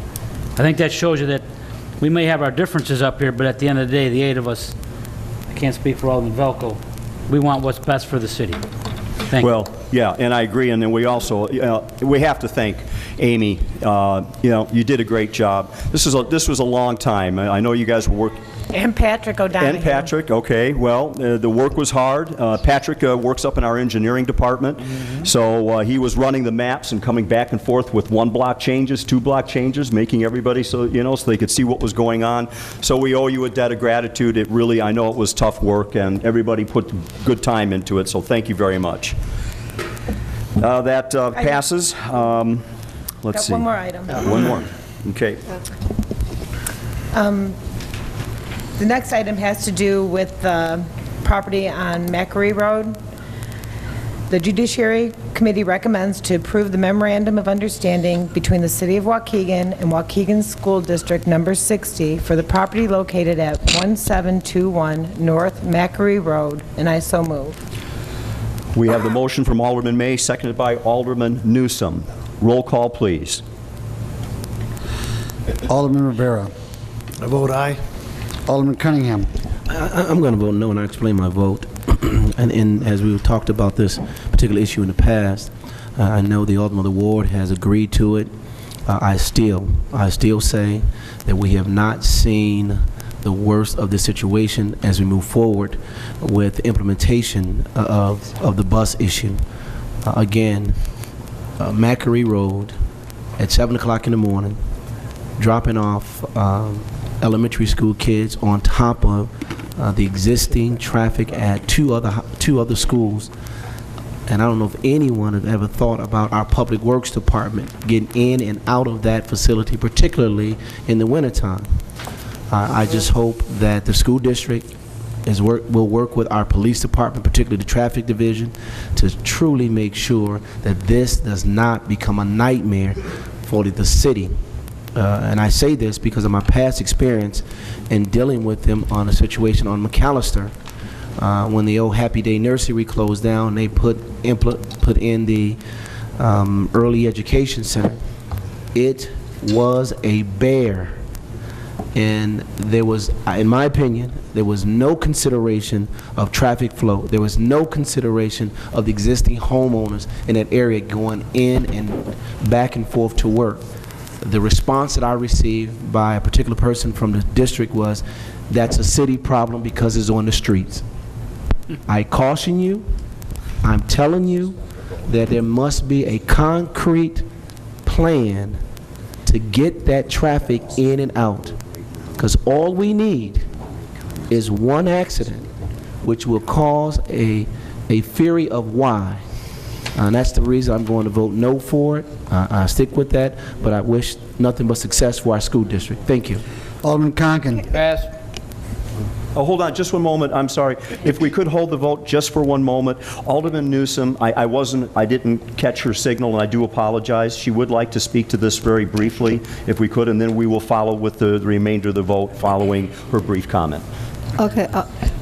I think that shows you that we may have our differences up here, but at the end of the day, the 8 of us, I can't speak for Alderman Velko, we want what's best for the city. Thank you. Well, yeah, and I agree, and then we also, we have to thank Amy. You know, you did a great job. This was a long time. I know you guys were working. And Patrick O'Donoghue. And Patrick, okay. Well, the work was hard. Patrick works up in our engineering department, so he was running the maps and coming back and forth with 1-block changes, 2-block changes, making everybody so they could see what was going on. So we owe you a debt of gratitude. It really, I know it was tough work, and everybody put good time into it. So thank you very much. That passes. Let's see. Got one more item. One more. Okay. The next item has to do with the property on Macquarie Road. The Judiciary Committee recommends to approve the Memorandum of Understanding between the City of Waukegan and Waukegan School District Number 60 for the property located at 1721 North Macquarie Road, and I so move. We have the motion from Alderman May, seconded by Alderman Newsom. Roll call, please. Alderman Rivera. I vote aye. Alderman Cunningham. I'm going to vote no, and I'll explain my vote. and as we've talked about this particular issue in the past, I know the Alderman of the ward has agreed to it. I still say that we have not seen the worst of the situation as we move forward with implementation of the bus issue. Again, Macquarie Road at 7 o'clock in the morning, dropping off elementary school kids on top of the existing traffic at two other schools. And I don't know if anyone has ever thought about our Public Works Department getting in and out of that facility, particularly in the wintertime. I just hope that the school district will work with our police department, particularly the traffic division, to truly make sure that this does not become a nightmare for the city. And I say this because of my past experience in dealing with them on a situation on McAllister. When the old Happy Day Nursery closed down, they put in the early education center. It was a bear. And there was, in my opinion, there was no consideration of traffic flow. There was no consideration of the existing homeowners in that area going in and back and forth to work. The response that I received by a particular person from the district was, that's a city problem because it's on the streets. I caution you, I'm telling you that there must be a concrete plan to get that traffic in and out. Because all we need is one accident, which will cause a fury of why. And that's the reason I'm going to vote no for it. I stick with that, but I wish nothing but success for our school district. Thank you. Alderman Conkin. Pass. Oh, hold on, just one moment, I'm sorry. If we could hold the vote just for one moment. Alderman Newsom, I didn't catch her signal, and I do apologize. She would like to speak to this very briefly, if we could, and then we will follow with the remainder of the vote following her brief comment. Okay,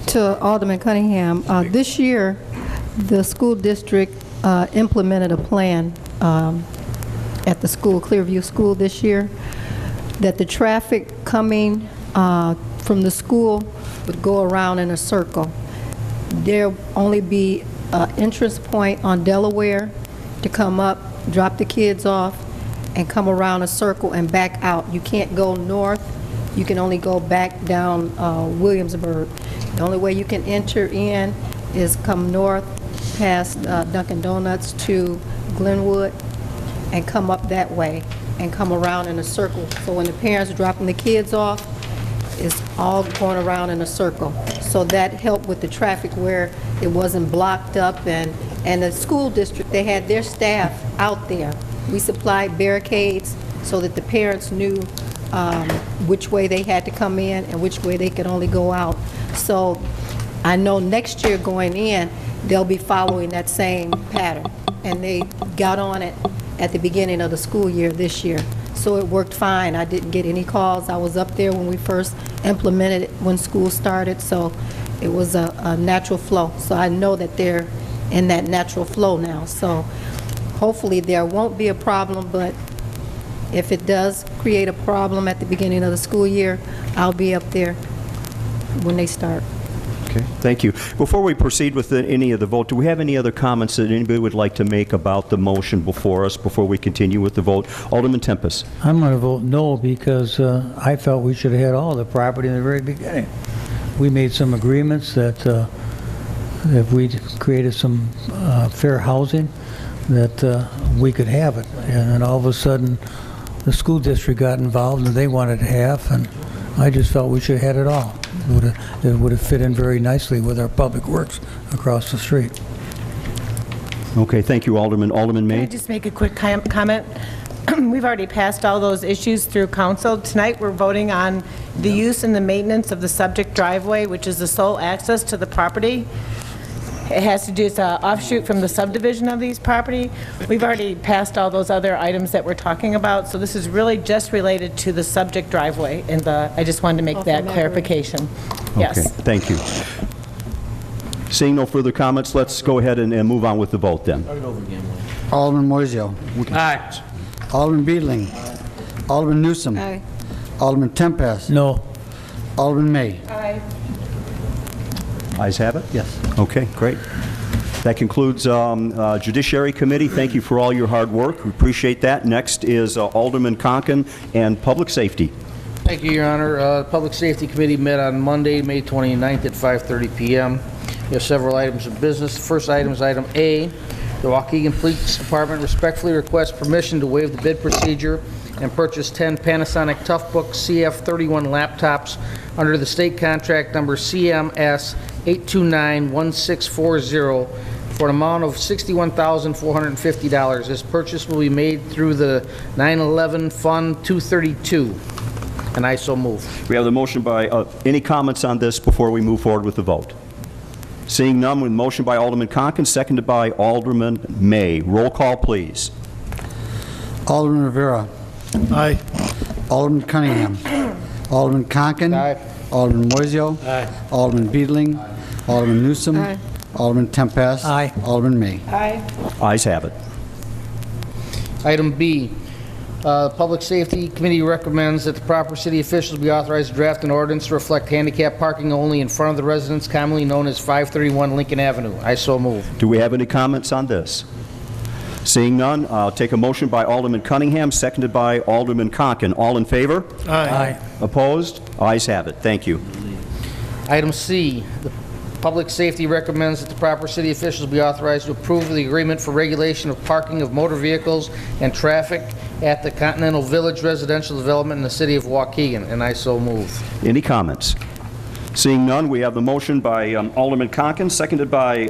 to Alderman Cunningham, this year, the school district implemented a plan at the school, Clearview School this year, that the traffic coming from the school would go around in a circle. There'll only be an entrance point on Delaware to come up, drop the kids off, and come around a circle and back out. You can't go north. You can only go back down Williamsburg. The only way you can enter in is come north past Dunkin' Donuts to Glenwood and come up that way and come around in a circle. So when the parents are dropping the kids off, it's all going around in a circle. So that helped with the traffic where it wasn't blocked up, and the school district, they had their staff out there. We supplied barricades so that the parents knew which way they had to come in and which way they could only go out. So I know next year going in, they'll be following that same pattern. And they got on it at the beginning of the school year this year. So it worked fine. I didn't get any calls. I was up there when we first implemented it, when school started, so it was a natural flow. So I know that they're in that natural flow now. So hopefully there won't be a problem, but if it does create a problem at the beginning of the school year, I'll be up there when they start. Okay, thank you. Before we proceed with any of the vote, do we have any other comments that anybody would like to make about the motion before us, before we continue with the vote? Alderman Tempest. I'm going to vote no because I felt we should have had all the property in the very beginning. We made some agreements that if we created some fair housing, that we could have it. And then all of a sudden, the school district got involved and they wanted half, and I just felt we should have had it all. It would have fit in very nicely with our public works across the street. Okay, thank you, Alderman. Alderman May? Can I just make a quick comment? We've already passed all those issues through council. Tonight, we're voting on the use and the maintenance of the subject driveway, which is the sole access to the property. It has to do, it's an offshoot from the subdivision of these property. We've already passed all those other items that we're talking about, so this is really just related to the subject driveway, and I just wanted to make that clarification. Yes. Okay, thank you. Seeing no further comments, let's go ahead and move on with the vote then. Alderman Moiseo. Aye. Alderman Beedling. Alderman Newsom. Aye. Alderman Tempest. No. Alderman May. Aye. Ayes have it? Yes. Okay, great. That concludes Judiciary Committee. Thank you for all your hard work. We appreciate that. Next is Alderman Conken and Public Safety. Thank you, Your Honor. Public Safety Committee met on Monday, May 29th at 5:30 p.m. We have several items of business. The first item is item A. The Waukegan Police Department respectfully requests permission to waive the bid procedure and purchase 10 Panasonic Toughbook CF31 laptops under the state contract number CMS 8291640 for an amount of $61,450. This purchase will be made through the 9/11 Fund 232, and I so move. We have the motion by, any comments on this before we move forward with the vote? Seeing none, with motion by Alderman Conken, seconded by Alderman May. Roll call, please. Alderman Rivera. Aye. Alderman Cunningham. Alderman Conken. Aye. Alderman Moiseo. Aye. Alderman Beedling. Alderman Newsom. Aye. Alderman Tempest. Aye. Alderman May. Aye. Ayes have it. Item B, Public Safety Committee recommends that the proper city officials be authorized to draft an ordinance to reflect handicap parking only in front of the residence commonly known as 531 Lincoln Avenue. I so move. Do we have any comments on this? Seeing none, I'll take a motion by Alderman Cunningham, seconded by Alderman Conken. All in favor? Aye. Opposed? Ayes have it. Thank you. Item C, the Public Safety recommends that the proper city officials be authorized to approve the agreement for regulation of parking of motor vehicles and traffic at the Continental Village residential development in the city of Waukegan, and I so move. Any comments? Seeing none, we have the motion by Alderman Conken, seconded by,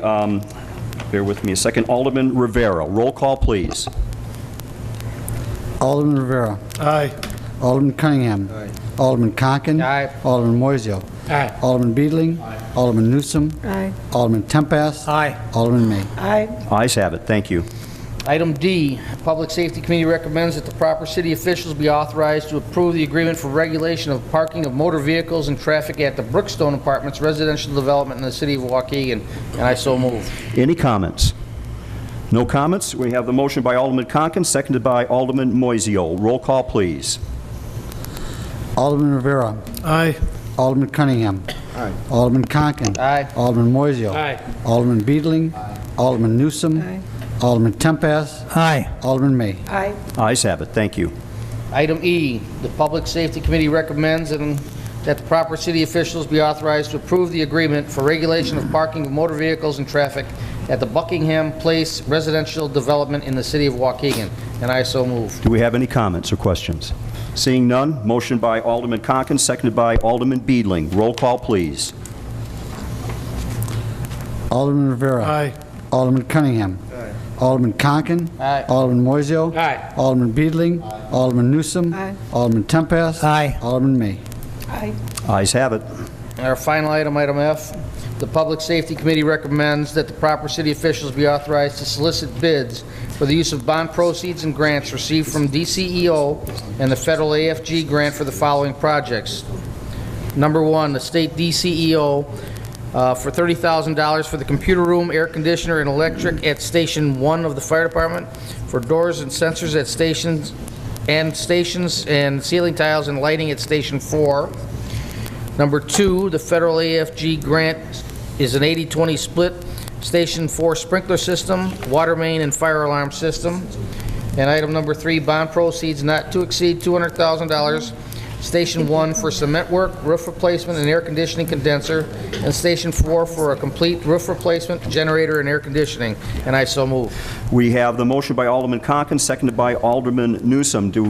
bear with me a second, Alderman Rivera. Roll call, please. Alderman Rivera. Aye. Alderman Cunningham. Alderman Conken. Aye. Alderman Moiseo. Aye. Alderman Beedling. Alderman Newsom. Aye. Alderman Tempest. Aye. Alderman May. Aye. Ayes have it. Thank you. Item D, Public Safety Committee recommends that the proper city officials be authorized to approve the agreement for regulation of parking of motor vehicles and traffic at the Brookstone Apartments residential development in the city of Waukegan, and I so move. Any comments? No comments? We have the motion by Alderman Conken, seconded by Alderman Moiseo. Roll call, please. Alderman Rivera. Aye. Alderman Cunningham. Alderman Conken. Aye. Alderman Moiseo. Aye. Alderman Beedling. Alderman Newsom. Aye. Alderman Tempest. Aye. Alderman May. Aye. Ayes have it. Thank you. Item E, the Public Safety Committee recommends that the proper city officials be authorized to approve the agreement for regulation of parking of motor vehicles and traffic at the Buckingham Place residential development in the city of Waukegan, and I so move. Do we have any comments or questions? Seeing none, motion by Alderman Conken, seconded by Alderman Beedling. Roll call, please. Alderman Rivera. Aye. Alderman Cunningham. Alderman Conken. Aye. Alderman Moiseo. Aye. Alderman Beedling. Alderman Newsom. Aye. Alderman Tempest. Aye. Alderman May. Aye. Ayes have it. And our final item, item F, the Public Safety Committee recommends that the proper city officials be authorized to solicit bids for the use of bond proceeds and grants received from DCEO and the federal AFG grant for the following projects. Number one, the state DCEO for $30,000 for the computer room, air conditioner, and electric at Station 1 of the Fire Department, for doors and sensors at stations and ceiling tiles and lighting at Station 4. Number two, the federal AFG grant is an 80-20 split, Station 4 sprinkler system, water main, and fire alarm system. And item number three, bond proceeds not to exceed $200,000, Station 1 for cement work, roof replacement, and air conditioning condenser, and Station 4 for a complete roof replacement, generator, and air conditioning. And I so move. We have the motion by Alderman Conken, seconded by Alderman Newsom. Do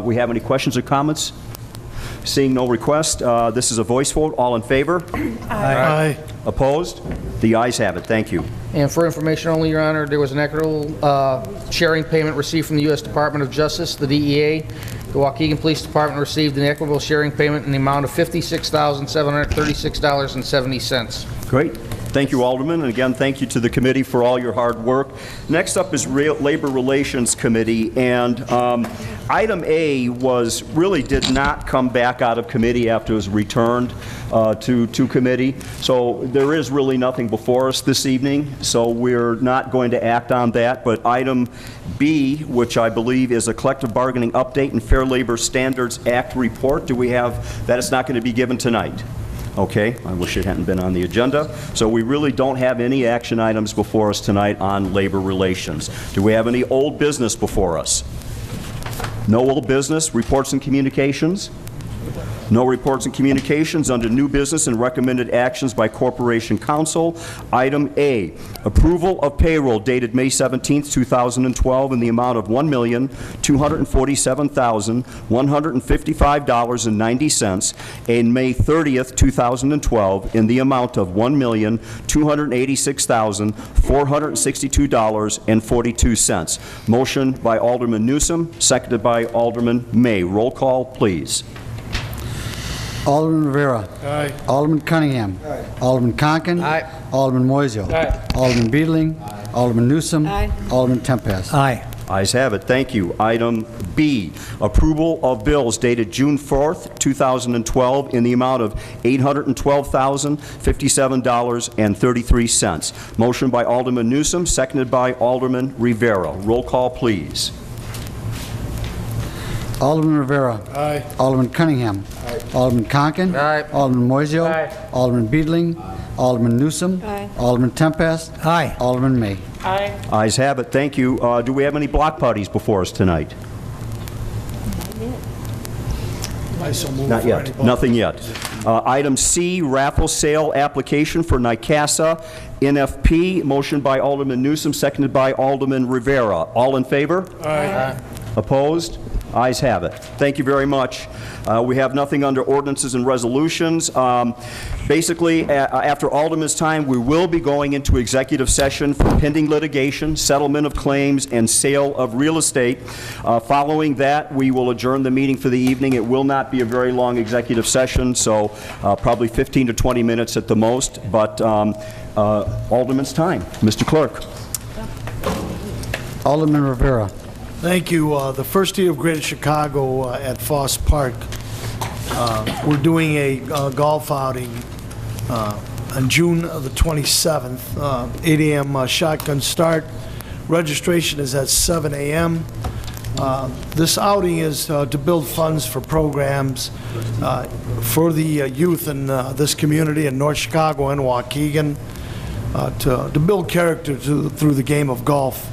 we have any questions or comments? Seeing no request, this is a voice vote. All in favor? Aye. Opposed? The ayes have it. Thank you. And for information only, Your Honor, there was an equitable sharing payment received from the U.S. Department of Justice, the DEA. The Waukegan Police Department received an equitable sharing payment in the amount of $56,736.70. Great. Thank you, Alderman. And again, thank you to the committee for all your hard work. Next up is Labor Relations Committee. And item A did not come back out of committee after it was returned to committee. So there is really nothing before us this evening. So we're not going to act on that. But item B, which I believe is a collective bargaining update and Fair Labor Standards Act report, do we have that? It's not going to be given tonight. Okay, I wish it hadn't been on the agenda. So we really don't have any action items before us tonight on labor relations. Do we have any old business before us? No old business. Reports and communications? No reports and communications. Under new business and recommended actions by Corporation Counsel. Item A, approval of payroll dated May 17th, 2012 in the amount of $1,247,155.90 and May 30th, 2012 in the amount of $1,286,462.42. Motion by Alderman Newsom, seconded by Alderman May. Roll call, please. Alderman Rivera. Aye. Alderman Cunningham. Alderman Conken. Aye. Alderman Moiseo. Aye. Alderman Beedling. Alderman Newsom. Aye. Alderman Tempest. Aye. Ayes have it. Thank you. Item B, approval of bills dated June 4th, 2012 in the amount of $812,057.33. Motion by Alderman Newsom, seconded by Alderman Rivera. Roll call, please. Alderman Rivera. Aye. Alderman Cunningham. Alderman Conken. Aye. Alderman Moiseo. Aye. Alderman Beedling. Alderman Newsom. Aye. Alderman Tempest. Aye. Alderman May. Aye. Ayes have it. Thank you. Do we have any block parties before us tonight? I so move. Not for yet. any Nothing yet. Item C, raffle sale application for NICASA NFP. Motion by Alderman Newsom, seconded by Alderman Rivera. All in favor? Aye. Opposed? Ayes have it. Thank you very much. We have nothing under ordinances and resolutions. Basically, after Alderman's time, we will be going into executive session for pending litigation, settlement of claims, and sale of real estate. Following that, we will adjourn the meeting for the evening. It will not be a very long executive session, so probably 15 to 20 minutes at the most, but Alderman's time. Mr. Clerk. Alderman Rivera. Thank you. The first year of Greater Chicago at Foss Park, we're doing a golf outing on June the 27th, 8 a.m. Shotgun start. Registration is at 7 a.m. This outing is to build funds for programs for the youth in this community in North Chicago and Waukegan, to build character through the game of golf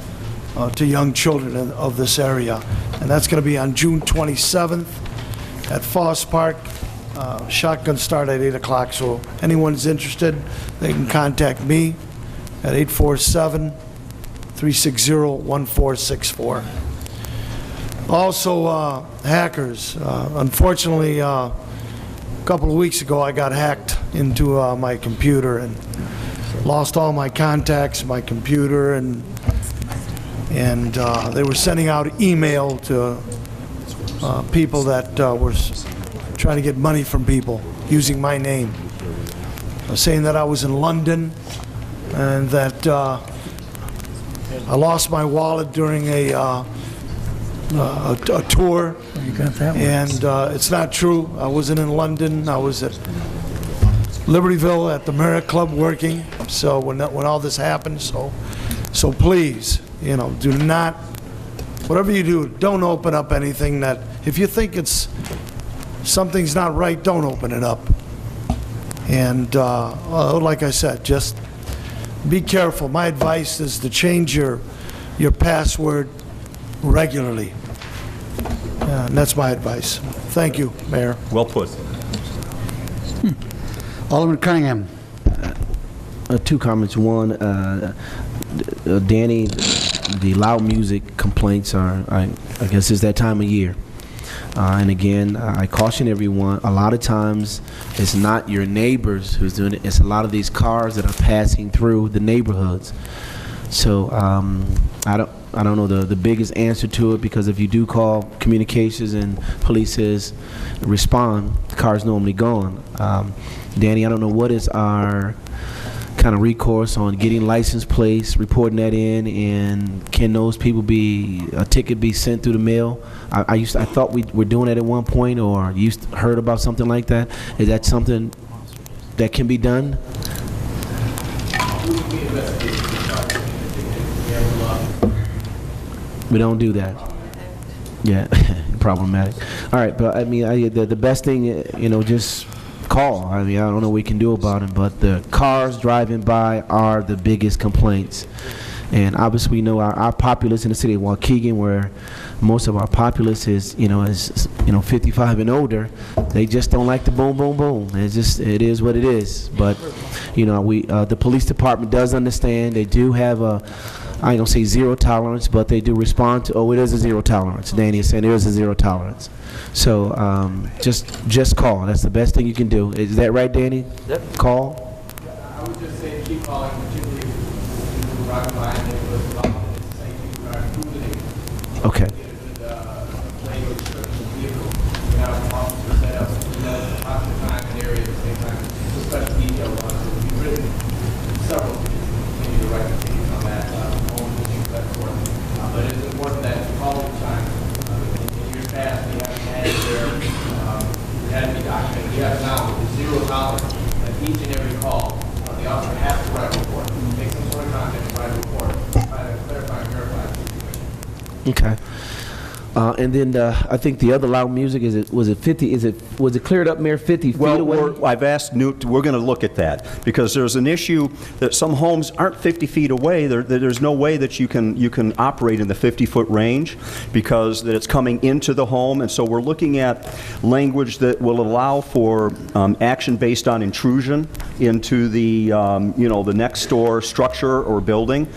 to young children of this area. And that's going to be on June 27th at Foss Park. Shotgun start at 8 o'clock, so anyone's interested, they can contact me at 847-360-1464. Also, hackers. Unfortunately, a couple of weeks ago, I got hacked into my computer and lost all my contacts, my computer, and they were sending out email to people that were trying to get money from people using my name, saying that I was in London and that I lost my wallet during a tour. You got that one. And it's not true. I wasn't in London. I was at Libertyville at the Merit Club working. So when all this happened, so please, you know, do not, whatever you do, don't open up anything that, if you think something's not right, don't open it up. And like I said, just be careful. My advice is to change your password regularly. And that's my advice. Thank you, Mayor. Well put. Alderman Cunningham. Two comments. One, Danny, the loud music complaints are, I guess it's that time of year. And again, I caution everyone, a lot of times it's not your neighbors who's doing it, it's a lot of these cars that are passing through the neighborhoods. So I don't know the biggest answer to it, because if you do call communications and police says respond, the car's normally gone. Danny, I don't know what is our kind of recourse on getting license plates, reporting that in, and can those people a ticket be sent through the mail? I thought we were doing that at one point, or heard about something like that. Is that something that can be done? We don't do that. Yeah, problematic. All right, but I mean, the best thing, you know, just call. I mean, I don't know what we can do about it, but the cars driving by are the biggest complaints. And obviously we know our populace in the city of Waukegan, where most of our populace is 55 and older, they just don't like the boom, boom, boom. It is what it is. But, you know, the police department does understand. They do have I ain't gonna say zero tolerance, but they do respond to, it is a zero tolerance. Danny is saying there is a zero tolerance. So just call. That's the best thing you can do. Is that right, Danny? Yep. Call. I would just say keep calling, particularly if you're driving by and neighborhoods, say you are moving. Okay. Language for the vehicle. You have an officer set up, you know, half the time and area at the same time. Just such detail on it. We've written several continue to write opinions on that, only things that forth. But it's important that you call each time. In years past, we haven't had there, it had to be documented. We have now with zero tolerance that each and every call, the officer has to write a report, make some sort of contact and write a report, try to clarify and verify the situation. Okay. And then I think the other loud music, was it cleared up, Mayor, 50 feet away? Well, I've asked Newt, we're going to look at that, because there's an issue that some homes aren't 50 feet away. There's no way that you can operate in the 50-foot range, because that it's coming into the home, and so we're looking at language that will allow for action based on intrusion into the the next door structure or building,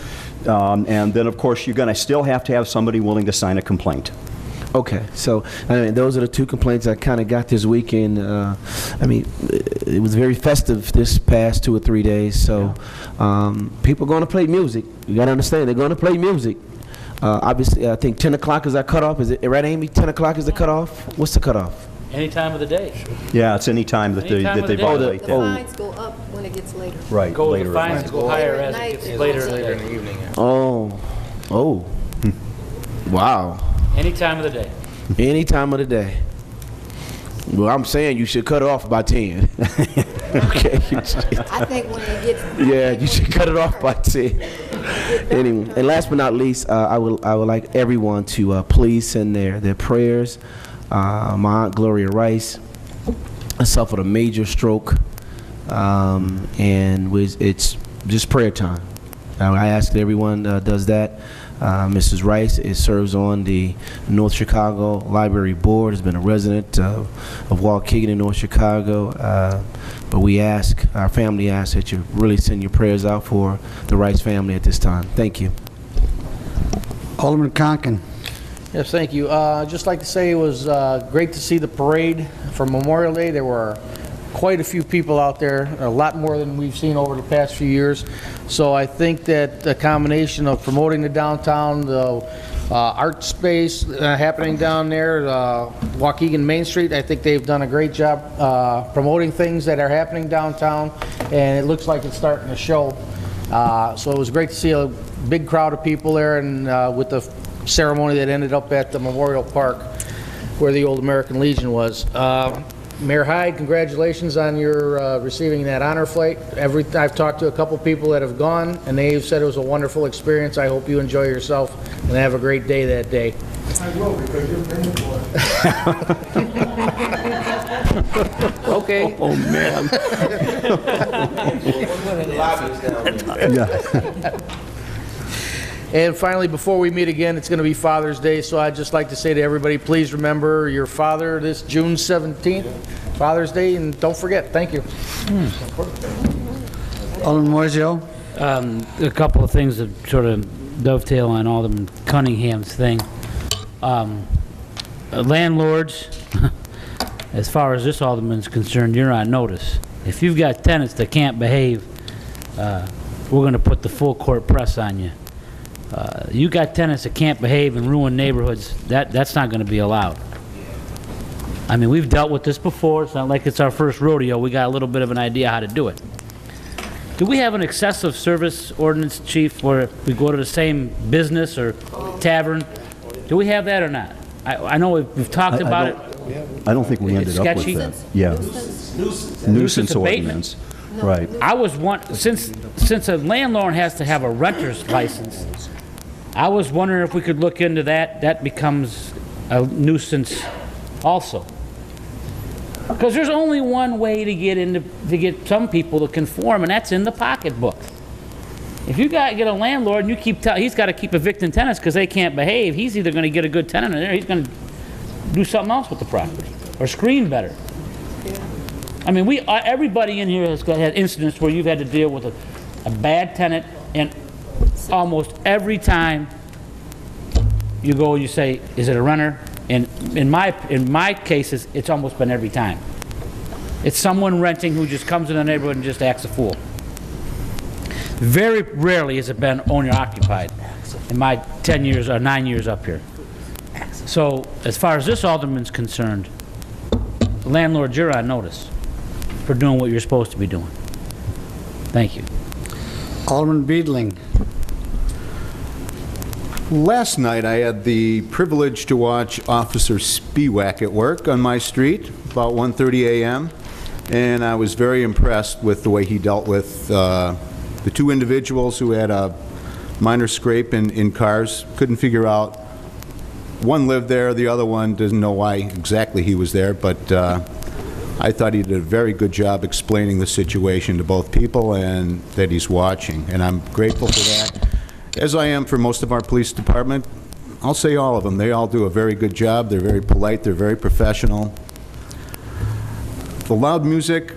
and then of course you're going to still have to have somebody willing to sign a complaint. Okay, so, I mean, those are the two complaints I kind of got this weekend. I mean, it was very festive this past 2 or 3 days, so people are going to play music. You got to understand, they're going to play music. Obviously, I think 10 o'clock is our cutoff. Is it right, Amy? 10 o'clock is the cutoff? What's the cutoff? Any time of the day. Yeah, it's any time that Any time they of the day. violate The that. fines go up when it gets later. Right, Go, later the at fines night. go higher Later at as it night, gets it later goes and up. later. In the evening, yeah. Oh. Wow. Any time of the day. Any time of the day. Well, I'm saying you should cut it off by 10. Okay. I think when it gets. Yeah, you should cut it off by 10. Anyway, and last but not least, I would like everyone to please send their prayers. My Aunt Gloria Rice suffered a major stroke, and it's just prayer time. I ask that everyone does that. Mrs. Rice serves on the North Chicago Library Board, has been a resident of Waukegan in North Chicago. But our family asks that you really send your prayers out for the Rice family at this time. Thank you. Alderman Conken. Yes, thank you. I'd just like to say it was great to see the parade for Memorial Day. There were quite a few people out there, a lot more than we've seen over the past few years. So I think that the combination of promoting the downtown, the art space happening down there, Waukegan Main Street, I think they've done a great job promoting things that are happening downtown, and it looks like it's starting to show. So it was great to see a big crowd of people there, and with the ceremony that ended up at the Memorial Park where the old American Legion was. Mayor Hyde, congratulations on your receiving that honor flight. I've talked to a couple people that have gone, and they've said it was a wonderful experience. I hope you enjoy yourself and have a great day that day. I will, because you're paying for it. Okay. Oh, man. Yeah. And finally, before we meet again, it's going to be Father's Day, so I'd just like to say to everybody, please remember your father this June 17th, Father's Day, and don't forget. Thank you. Alderman Moiseo. A couple of things that sort of dovetail on Alderman Cunningham's thing. Landlords, as far as this alderman's concerned, you're on notice. If you've got tenants that can't behave, we're going to put the full court press on you. You got tenants that can't behave and ruin neighborhoods, that's not going to be allowed. I mean, we've dealt with this before. It's not like it's our first rodeo. We got a little bit of an idea how to do it. Do we have an excessive service ordinance, Chief, where we go to the same business or tavern? Do we have that or not? I know we've talked about it. I don't think we ended up with sketchy. that. Yeah. Nuisance abatement. ordinance. Right. I was since a landlord has to have a renter's license, I was wondering if we could look into that. That becomes a nuisance also. Because there's only one way to get some people to conform, and that's in the pocketbook. If you get a landlord and you he's got to keep evicting tenants because they can't behave, he's either going to get a good tenant in there, or he's going to do something else with the property or screen better. I mean, everybody in here has had incidents where you've had to deal with a bad tenant, and almost every time you go, you say, "Is it a renter?" And in my cases, it's almost been every time. It's someone renting who just comes in the neighborhood and just acts a fool. Very rarely has it been owner occupied in my 10 years or 9 years up here. So as far as this alderman's concerned, landlord, you're on notice for doing what you're supposed to be doing. Thank you. Alderman Beedling. Last night, I had the privilege to watch Officer Spiewak at work on my street, about 1:30 a.m., and I was very impressed with the way he dealt with the two individuals who had a minor scrape in cars. Couldn't figure out, one lived there, the other one doesn't know why exactly he was there, but I thought he did a very good job explaining the situation to both people and that he's watching, and I'm grateful for that. As I am for most of our police department, I'll say all of them. They all do a very good job. They're very polite. They're very professional. The loud music,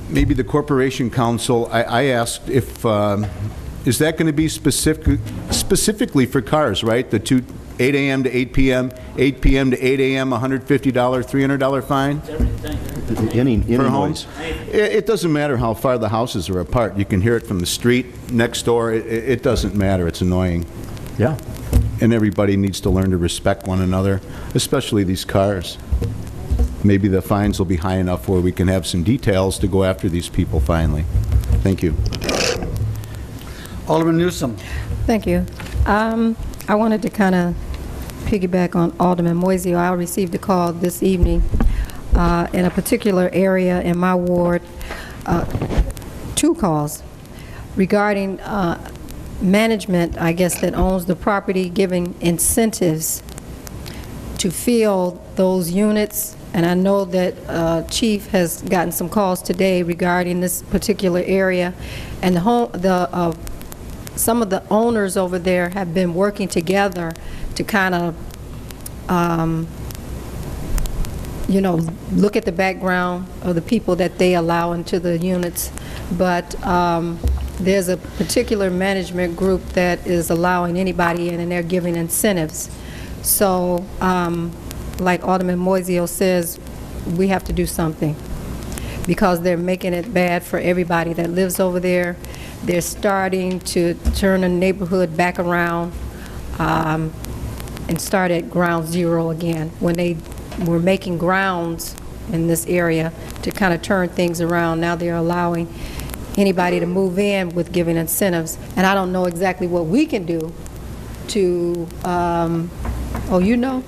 maybe the Corporation Council, I asked if, is that going to be specifically for cars, right? The 8 a.m. to 8 p.m., 8 p.m. to 8 a.m., $150, $300 fine Any for noise. homes. It doesn't matter how far the houses are apart. You can hear it from the street next door. It doesn't matter. It's annoying. Yeah. And everybody needs to learn to respect one another, especially these cars. Maybe the fines will be high enough where we can have some details to go after these people finally. Thank you. Alderman Newsom. Thank you. I wanted to kind of piggyback on Alderman Moiseo. I received a call this evening in a particular area in my ward, 2 calls regarding management, I guess, that owns the property, giving incentives to fill those units. And I know that Chief has gotten some calls today regarding this particular area, and some of the owners over there have been working together to kind of, look at the background of the people that they allow into the units. But there's a particular management group that is allowing anybody in, and they're giving incentives. So, like Alderman Moiseo says, we have to do something, because they're making it bad for everybody that lives over there. They're starting to turn the neighborhood back around and start at ground zero again. When they were making grounds in this area to kind of turn things around, now they're allowing anybody to move in with giving incentives. And I don't know exactly what we can do to, oh, you know?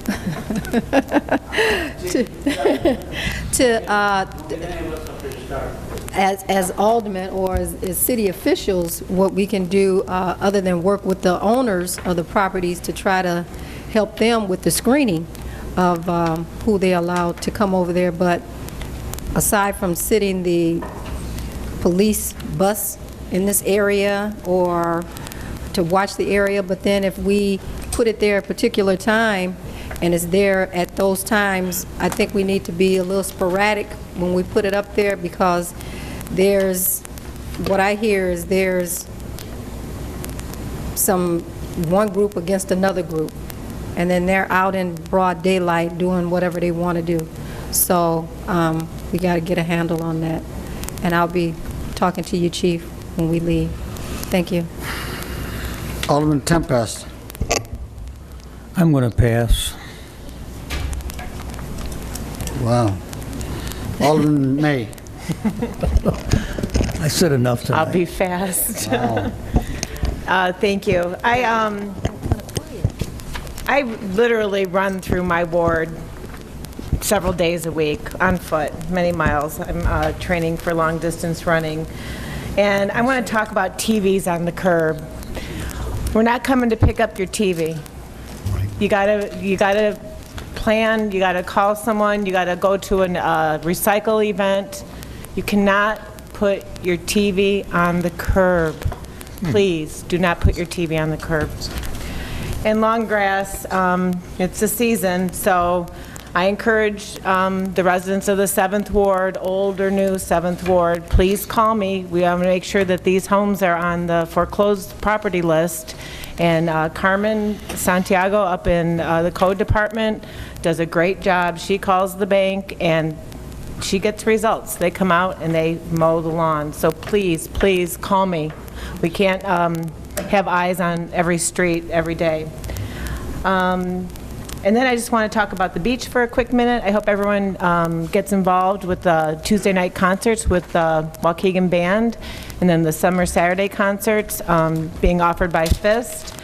As aldermen or as city officials, what we can do other than work with the owners of the properties to try to help them with the screening of who they allow to come over there. But aside from sitting the police bus in this area or to watch the area, but then if we put it there at a particular time and it's there at those times, I think we need to be a little sporadic when we put it up there, because what I hear is there's one group against another group, and then they're out in broad daylight doing whatever they want to do. So we got to get a handle on that. And I'll be talking to you, Chief, when we leave. Thank you. Alderman Tempest. I'm going to pass. Wow. Alderman May. I said enough tonight. I'll be fast. Wow. Thank you. I literally run through my ward several days a week on foot, many miles. I'm training for long distance running. And I want to talk about TVs on the curb. We're not coming to pick up your TV. You gotta plan, you gotta call someone, you gotta go to a recycle event. You cannot put your TV on the curb. Please, do not put your TV on the curb. In long grass, it's the season, so I encourage the residents of the 7th Ward, old or new 7th Ward, please call me. We want to make sure that these homes are on the foreclosed property list. And Carmen Santiago up in the code department does a great job. She calls the bank and she gets results. They come out and they mow the lawn. So please, please call me. We can't have eyes on every street every day. And then I just want to talk about the beach for a quick minute. I hope everyone gets involved with the Tuesday night concerts with the Waukegan Band, and then the summer Saturday concerts being offered by Fist.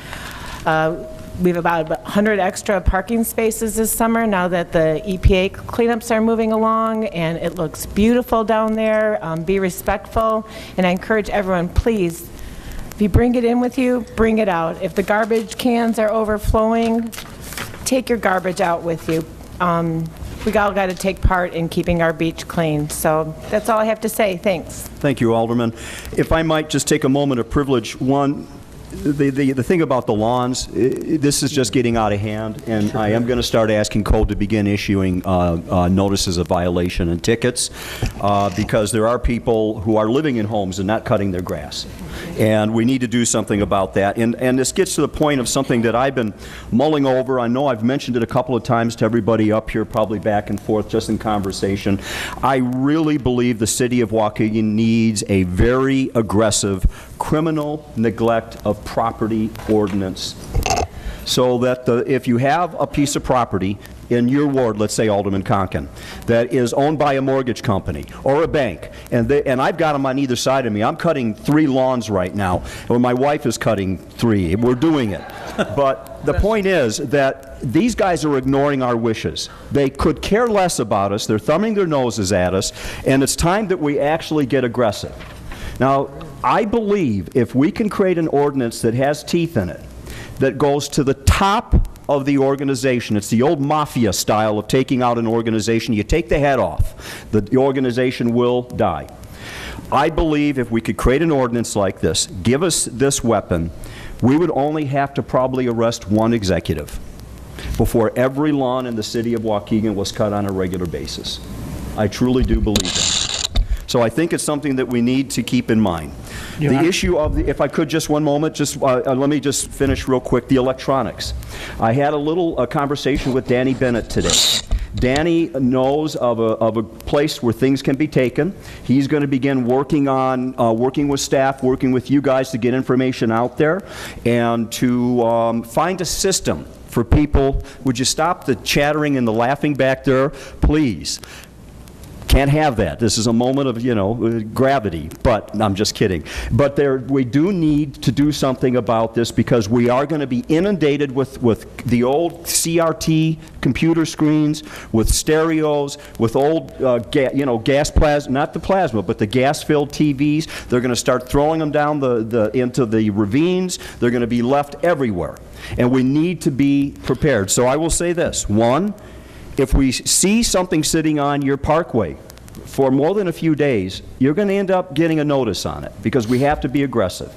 We have about 100 extra parking spaces this summer now that the EPA cleanups are moving along, and it looks beautiful down there. Be respectful, and I encourage everyone, please, if you bring it in with you, bring it out. If the garbage cans are overflowing, take your garbage out with you. We all got to take part in keeping our beach clean. So that's all I have to say. Thanks. Thank you, Alderman. If I might just take a moment of privilege. One, The thing about the lawns, this is just getting out of hand, and I am going to start asking code to begin issuing notices of violation and tickets, because there are people who are living in homes and not cutting their grass. And we need to do something about that. And this gets to the point of something that I've been mulling over. I know I've mentioned it a couple of times to everybody up here, probably back and forth, just in conversation. I really believe the city of Waukegan needs a very aggressive criminal neglect of property ordinance, so that if you have a piece of property in your ward, let's say Alderman Conkin, that is owned by a mortgage company or a bank, and I've got them on either side of me. I'm cutting 3 lawns right now, or my wife is cutting 3. We're doing it. But the point is that these guys are ignoring our wishes. They could care less about us. They're thumbing their noses at us, and it's time that we actually get aggressive. Now, I believe if we can create an ordinance that has teeth in it, that goes to the top of the organization. It's the old mafia style of taking out an organization. You take the head off, the organization will die. I believe if we could create an ordinance like this, give us this weapon, we would only have to probably arrest 1 executive before every lawn in the city of Waukegan was cut on a regular basis. I truly do believe that. So I think it's something that we need to keep in mind. The issue of if I could just one moment, just let me just finish real quick, the electronics. I had a little conversation with Danny Bennett today. Danny knows of a place where things can be taken. He's going to begin working on, working with staff, working with you guys to get information out there, and to find a system for people. Would you stop the chattering and the laughing back there, please? Can't have that. This is a moment of, you know, gravity, but I'm just kidding. But we do need to do something about this, because we are going to be inundated with the old CRT computer screens, with stereos, with old, gas plasma, not the plasma, but the gas-filled TVs. They're going to start throwing them down into the ravines. They're going to be left everywhere. And we need to be prepared. So I will say this. 1, if we see something sitting on your parkway for more than a few days, you're going to end up getting a notice on it, because we have to be aggressive.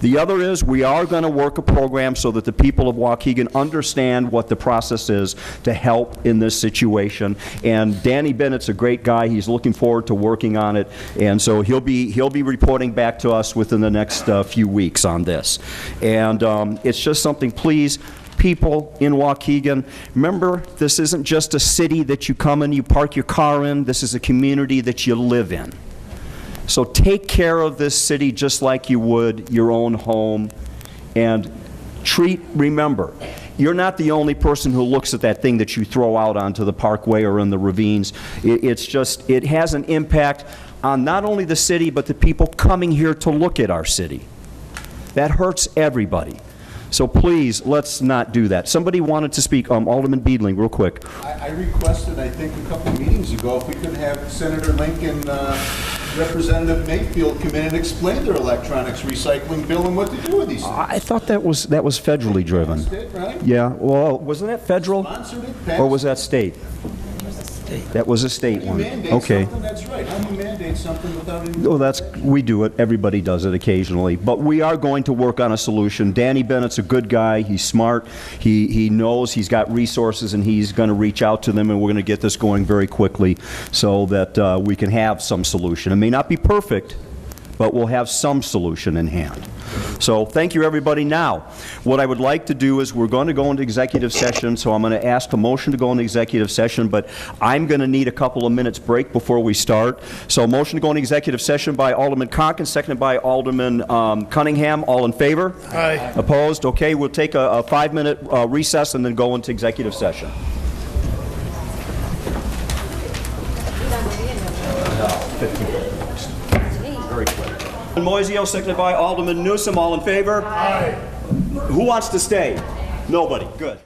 The other is we are going to work a program so that the people of Waukegan understand what the process is to help in this situation. And Danny Bennett's a great guy. He's looking forward to working on it, and so he'll be reporting back to us within the next few weeks on this. And it's just something, please, people in Waukegan, remember, this isn't just a city that you come and you park your car in. This is a community that you live in. So take care of this city just like you would your own home, and remember, you're not the only person who looks at that thing that you throw out onto the parkway or in the ravines. It has an impact on not only the city, but the people coming here to look at our city. That hurts everybody. So please, let's not do that. Somebody wanted to speak. Alderman Beedling, real quick. I requested, I think, a couple of meetings ago, if we could have Senator Lincoln, Representative Mayfield come in and explain their electronics recycling bill and what to do with these things. I thought that was federally driven. Right? Yeah. Well, wasn't that federal, or was that state? That was a state one. Okay. That's right. How do you mandate something without any... Well, we do it. Everybody does it occasionally. But we are going to work on a solution. Danny Bennett's a good guy. He's smart. He knows he's got resources, and he's going to reach out to them, and we're going to get this going very quickly so that we can have some solution. It may not be perfect, but we'll have some solution in hand. So thank you, everybody. Now, what I would like to do is we're going to go into executive session, so I'm going to ask a motion to go into executive session, but I'm going to need a couple of minutes break before we start. So motion to go into executive session by Alderman Conkin, seconded by Alderman Cunningham. All in favor? Aye. Opposed? Okay, we'll take a 5-minute recess and then go into executive session. Very quick. Moiseo, seconded by Alderman Newsom. All in favor? Aye. Who wants to stay? Nobody. Good.